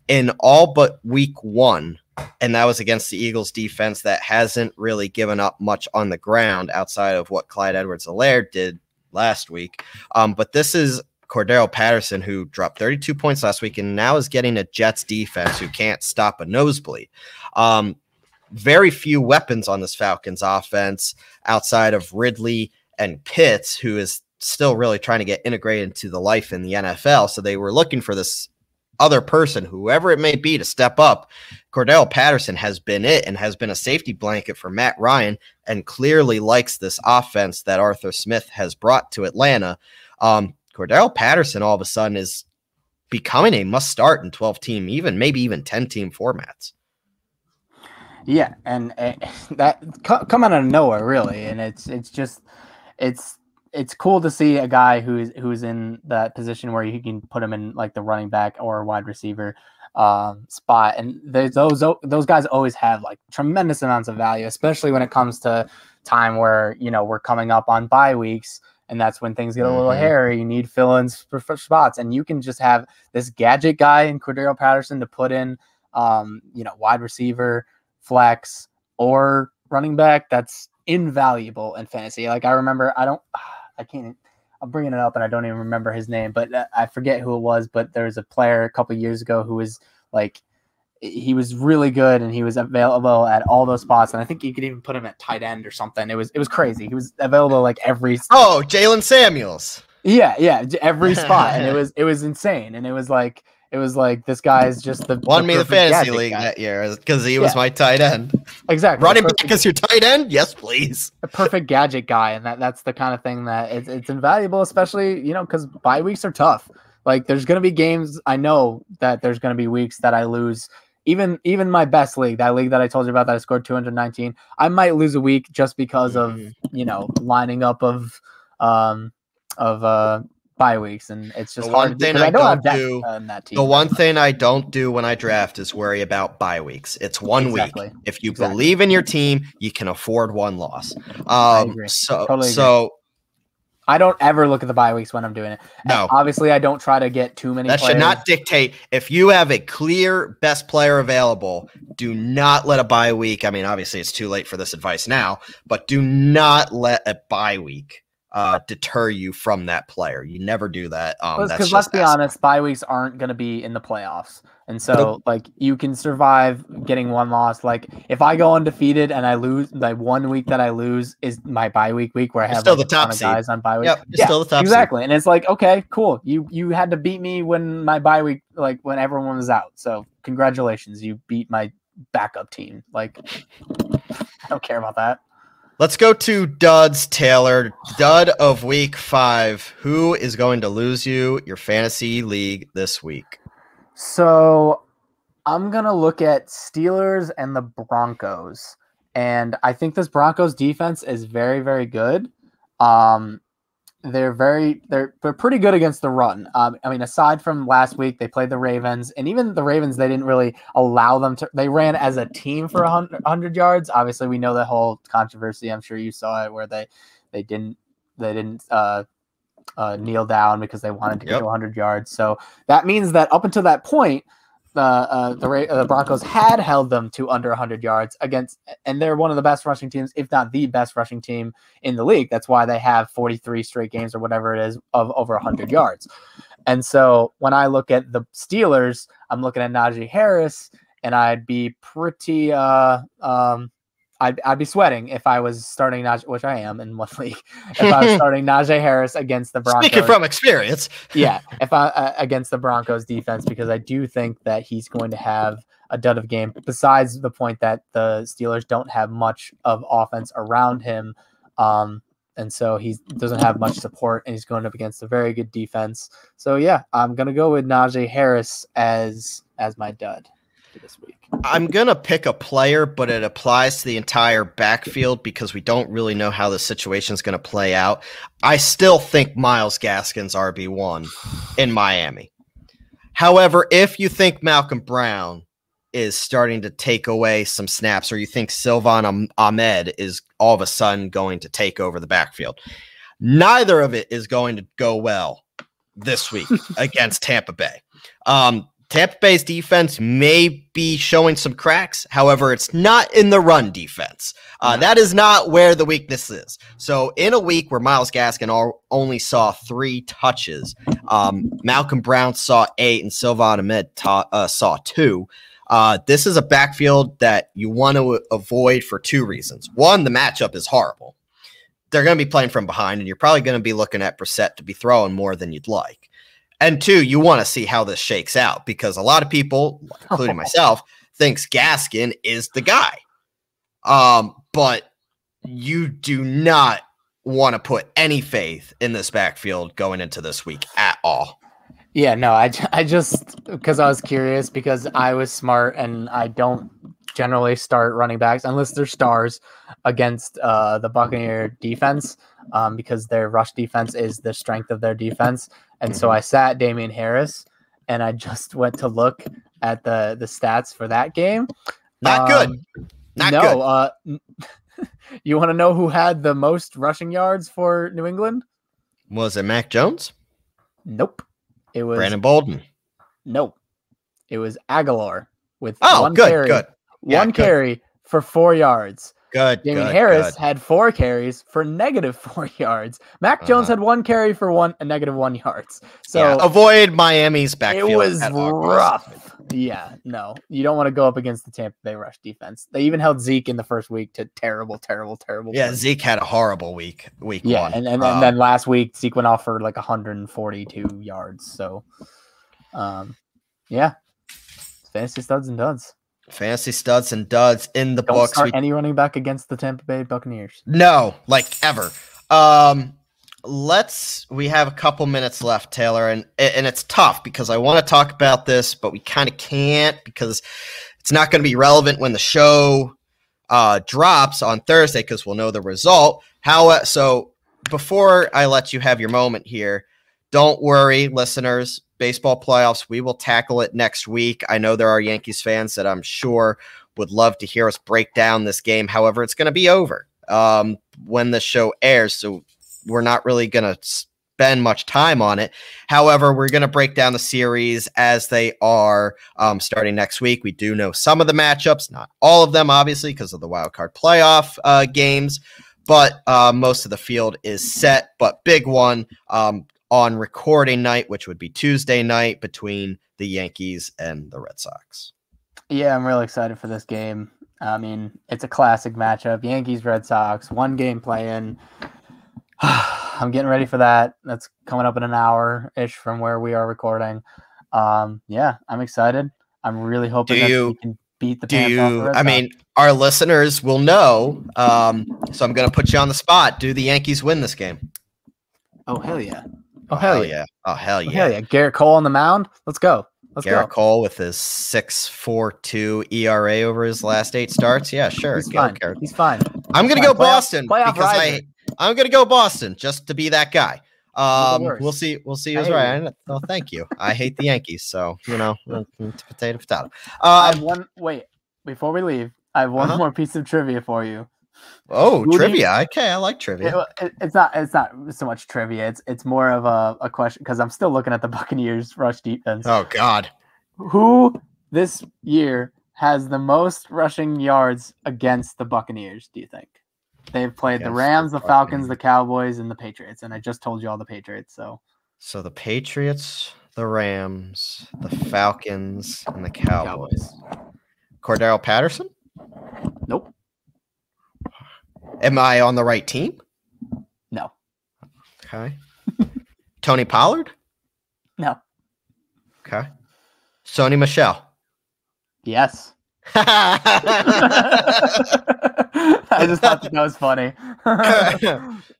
in all but week 1, and that was against the Eagles defense that hasn't really given up much on the ground outside of what Clyde Edwards-Helaire did last week. But this is Cordero Patterson, who dropped 32 points last week and now is getting a Jets defense who can't stop a nosebleed. Very few weapons on this Falcons offense outside of Ridley and Pitts, who is still really trying to get integrated into the life in the NFL. So they were looking for this other person, whoever it may be, to step up. Cordell Patterson has been it and has been a safety blanket for Matt Ryan and clearly likes this offense that Arthur Smith has brought to Atlanta. Cordell Patterson all of a sudden is becoming a must start in 12-team, maybe even 10-team formats. Yeah, and that come out of nowhere, really, and it's cool to see a guy who's in that position where you can put him in like the running back or wide receiver spot, and those guys always have like tremendous amounts of value, especially when it comes to time where we're coming up on bye weeks. And that's when things get a little hairy. You need fill-ins for spots. And you can just have this gadget guy in Cordero Patterson to put in, wide receiver, flex, or running back. That's invaluable in fantasy. Like I remember, I'm bringing it up and I don't even remember his name, but I forget who it was. But there was a player a couple years ago who was like, he was really good and he was available at all those spots. And I think you could even put him at tight end or something. It was crazy. He was available like every. Oh, Jalen Samuels. Yeah. Every spot. And it was insane. And it was like this guy's just won me the fantasy league that year because he was my tight end. Exactly. Running back as your tight end? Yes, please. A perfect gadget guy. And that's the kind of thing that it's invaluable, especially, because bye weeks are tough. Like there's going to be games. I know that there's going to be weeks that I lose. Even my best league, that league that I told you about that I scored 219, I might lose a week just because of lining up of bye weeks, and it's just hard. The one thing I don't do when I draft is worry about bye weeks. It's 1 week. If you believe in your team, you can afford one loss. I agree. Totally I don't ever look at the bye weeks when I'm doing it. No. And obviously, I don't try to get too many. That should not dictate. If you have a clear best player available, do not let a bye week. I mean, obviously, it's too late for this advice now, but do not let a bye week deter you from that player. You never do that. Because let's be honest, bye weeks aren't going to be in the playoffs. And so, like, you can survive getting one loss. Like, if I go undefeated and I lose, like 1 week that I lose is my bye week where I have still like, the top seed. Guys on bye week. Yep, yeah, still the top exactly. seed. And it's like, okay, cool. You had to beat me when my bye week, like when everyone was out. So congratulations, you beat my backup team. Like, I don't care about that. Let's go to Duds, Taylor. Dud of week 5. Who is going to lose you your fantasy league this week? So I'm going to look at Steelers and the Broncos. And I think this Broncos defense is very, very good. They're pretty good against the run. I mean, aside from last week, they played the Ravens, and even the Ravens, they didn't really allow them to. They ran as a team for 100 yards. Obviously, we know the whole controversy. I'm sure you saw it where they didn't kneel down because they wanted to get to 100 yards. So that means that up until that point, the Broncos had held them to under 100 yards against, and they're one of the best rushing teams, if not the best rushing team in the league. That's why they have 43 straight games or whatever it is of over 100 yards. And so when I look at the Steelers, I'm looking at Najee Harris, and I'd be pretty I'd be sweating if I was starting Najee, which I am in one league. If I was starting Najee Harris against the Broncos, speaking from experience, yeah, if I against the Broncos defense, because I do think that he's going to have a dud of game. Besides the point that the Steelers don't have much of offense around him, and so he doesn't have much support, and he's going up against a very good defense. So yeah, I'm gonna go with Najee Harris as my dud for this week. I'm going to pick a player, but it applies to the entire backfield because we don't really know how the situation is going to play out. I still think Myles Gaskin's RB1 in Miami. However, if you think Malcolm Brown is starting to take away some snaps, or you think Sylvan Ahmed is all of a sudden going to take over the backfield, neither of it is going to go well this week against Tampa Bay. Tampa Bay's defense may be showing some cracks. However, it's not in the run defense. That is not where the weakness is. So in a week where Myles Gaskin only saw 3 touches, Malcolm Brown saw 8 and Sylvan Ahmed saw 2. This is a backfield that you want to avoid for 2 reasons. One, the matchup is horrible. They're going to be playing from behind, and you're probably going to be looking at Brissett to be throwing more than you'd like. And 2, you want to see how this shakes out because a lot of people, including myself, thinks Gaskin is the guy. But you do not want to put any faith in this backfield going into this week at all. Yeah, no, I just, because I was curious, because I was smart and I don't generally start running backs unless they're stars against the Buccaneer defense, because their rush defense is the strength of their defense. And so I sat Damian Harris, and I just went to look at the stats for that game. Not good. Not good. You want to know who had the most rushing yards for New England? Was it Mac Jones? Nope. It was Brandon Bolden. Nope. It was Aguilar with one carry. Good. Yeah, one carry for 4 yards. Good. Damian Harris had 4 carries for -4 yards. Mac Jones had 1 carry for -1 yards. So avoid Miami's backfield. It was rough. Yeah, no, you don't want to go up against the Tampa Bay rush defense. They even held Zeke in the first week to terrible. Yeah, play. Zeke had a horrible week 1. And then last week Zeke went off for like 142 yards. So, yeah, fantasy studs and duds. Fantasy studs and duds in the Don't books. Start any running back against the Tampa Bay Buccaneers. No, like ever. We have a couple minutes left, Taylor, and it's tough because I want to talk about this, but we kind of can't because it's not going to be relevant when the show drops on Thursday because we'll know the result. So before I let you have your moment here, don't worry, listeners. Baseball playoffs, we will tackle it next week. I know there are Yankees fans that I'm sure would love to hear us break down this game. However, it's going to be over when the show airs, so we're not really going to spend much time on it. However, we're going to break down the series as they are starting next week. We do know some of the matchups, not all of them, obviously, because of the wild card playoff games, but most of the field is set. But big one on recording night, which would be Tuesday night between the Yankees and the Red Sox. Yeah, I'm really excited for this game. I mean, it's a classic matchup. Yankees, Red Sox, 1 game play-in. I'm getting ready for that. That's coming up in an hour-ish from where we are recording. Yeah, I'm excited. I'm really hoping that we can beat the Panthers off the Red Sox. I mean, our listeners will know, so I'm going to put you on the spot. Do the Yankees win this game? Oh, hell yeah. Oh, hell yeah. Oh, hell yeah. Hell yeah. Garrett Cole on the mound. Let's go. Garrett Cole with his 6.42 ERA over his last 8 starts. Yeah, sure. He's fine. He's fine. I'm going to go Boston because I'm going to go Boston just to be that guy. We'll see who's right. Oh, thank you. I hate the Yankees, so potato. I have one. Wait, before we leave, I have one more piece of trivia for you. Oh, trivia. Okay, I like trivia. It's not so much trivia. It's more of a question because I'm still looking at the Buccaneers rush defense. Oh God. Who this year has the most rushing yards against the Buccaneers, do you think? They've played the Rams, the Falcons, the Cowboys, and the Patriots, and I just told you all the Patriots, so the Patriots, the Rams, the Falcons, and the Cowboys. Cordero Patterson? Nope. Am I on the right team? No. Okay. Tony Pollard? No. Okay. Sony Michel? Yes. I just thought that was funny.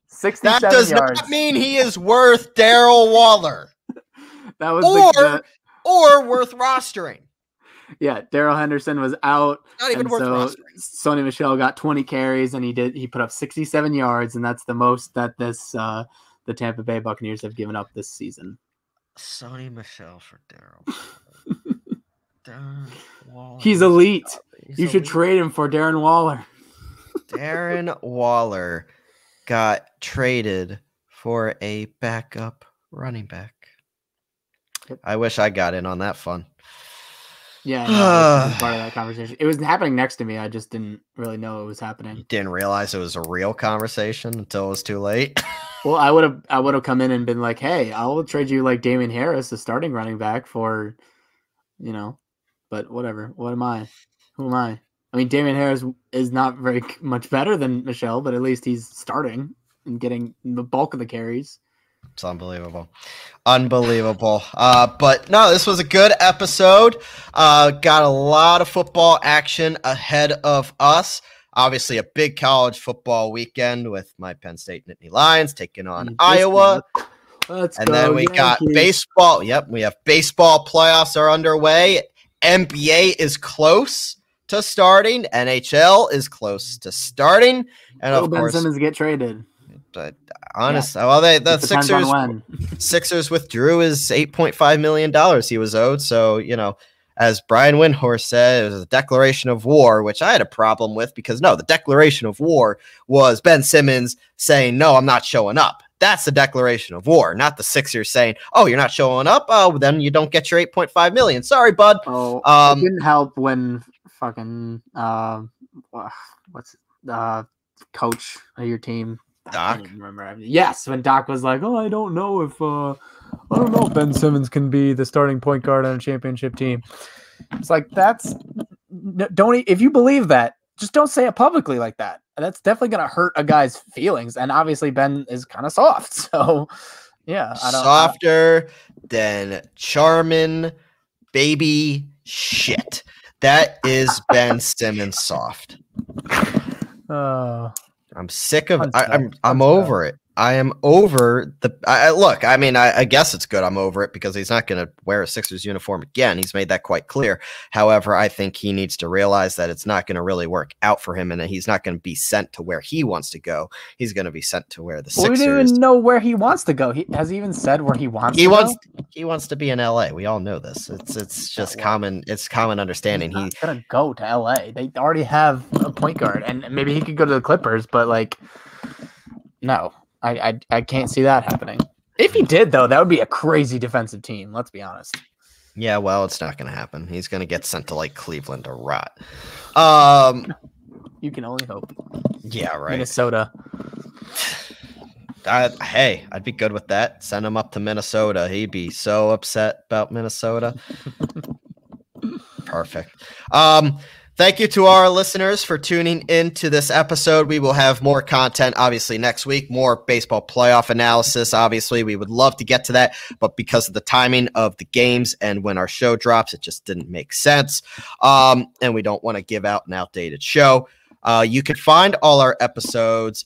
67 That does yards. not mean he is worth Darrell Waller. That was or worth rostering. Yeah, Darrell Henderson was out. Not even worth rostering. Sony Michel got 20 carries and he put up 67 yards, and that's the most that the Tampa Bay Buccaneers have given up this season. Sony Michel for Darrell. Waller. He's elite. You should trade him for Darren Waller. Darren Waller got traded for a backup running back. Yep. I wish I got in on that fun. Yeah, I was part of that conversation. It was happening next to me. I just didn't really know it was happening. You didn't realize it was a real conversation until it was too late. Well, I would have come in and been like, "Hey, I will trade you like Damian Harris, the starting running back, for, but whatever. What am I? Who am I? I mean, Damian Harris is not very much better than Michel, but at least he's starting and getting the bulk of the carries." It's unbelievable. But no, this was a good episode. Got a lot of football action ahead of us. Obviously, a big college football weekend with my Penn State Nittany Lions taking on Iowa. Then we got baseball. Yep, we have baseball playoffs are underway. NBA is close to starting. NHL is close to starting. And of course, Ben Simmons get traded. But honestly, the Sixers withdrew his $8.5 million he was owed. So, as Brian Windhorst said, it was a declaration of war, which I had a problem with because the declaration of war was Ben Simmons saying, "No, I'm not showing up." That's the declaration of war, not the Sixers saying, "Oh, you're not showing up. Oh, then you don't get your $8.5 million. Sorry, bud." Oh, it didn't help when fucking coach of your team. Doc. I don't remember. Yes, when Doc was like, "Oh, I don't know if Ben Simmons can be the starting point guard on a championship team." It's like if you believe that, just don't say it publicly like that. That's definitely gonna hurt a guy's feelings. And obviously, Ben is kind of soft, so yeah, softer than Charmin baby shit. That is Ben Simmons soft. I'm sick of it. I'm over it. I am over look. I mean, I guess it's good. I'm over it because he's not going to wear a Sixers uniform again. He's made that quite clear. However, I think he needs to realize that it's not going to really work out for him, and that he's not going to be sent to where he wants to go. He's going to be sent to where the Sixers. We don't even know where he wants to go. Has he even said where he wants? He wants to be in LA. We all know this. It's just common. It's common understanding. He's gonna go to LA. They already have a point guard, and maybe he could go to the Clippers. But no. I can't see that happening. If he did, though, that would be a crazy defensive team. Let's be honest. Yeah, well, it's not going to happen. He's going to get sent to Cleveland to rot. You can only hope. Yeah, right. Minnesota. I'd be good with that. Send him up to Minnesota. He'd be so upset about Minnesota. Perfect. Thank you to our listeners for tuning in to this episode. We will have more content, obviously, next week, more baseball playoff analysis. Obviously, we would love to get to that, but because of the timing of the games and when our show drops, it just didn't make sense. And we don't want to give out an outdated show. You can find all our episodes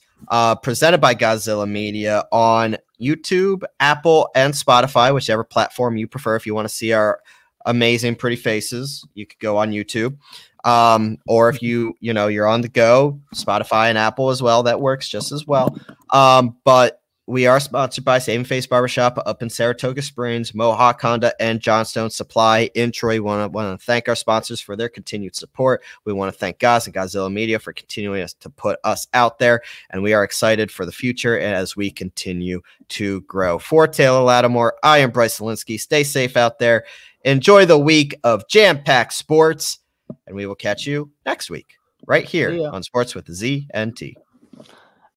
presented by Godzilla Media on YouTube, Apple, and Spotify, whichever platform you prefer. If you want to see our amazing, pretty faces, you could go on YouTube. Or if you're on the go, Spotify and Apple as well, that works just as well. But we are sponsored by Saving Face Barbershop up in Saratoga Springs, Mohawk Honda, and Johnstone Supply in Troy. We want to thank our sponsors for their continued support. We want to thank Goz and Godzilla Media for continuing to put us out there, and we are excited for the future as we continue to grow. For Taylor Lattimore, I am Bryce Zielinski. Stay safe out there. Enjoy the week of jam-packed sports. And we will catch you next week right here on Sports with the Z and T.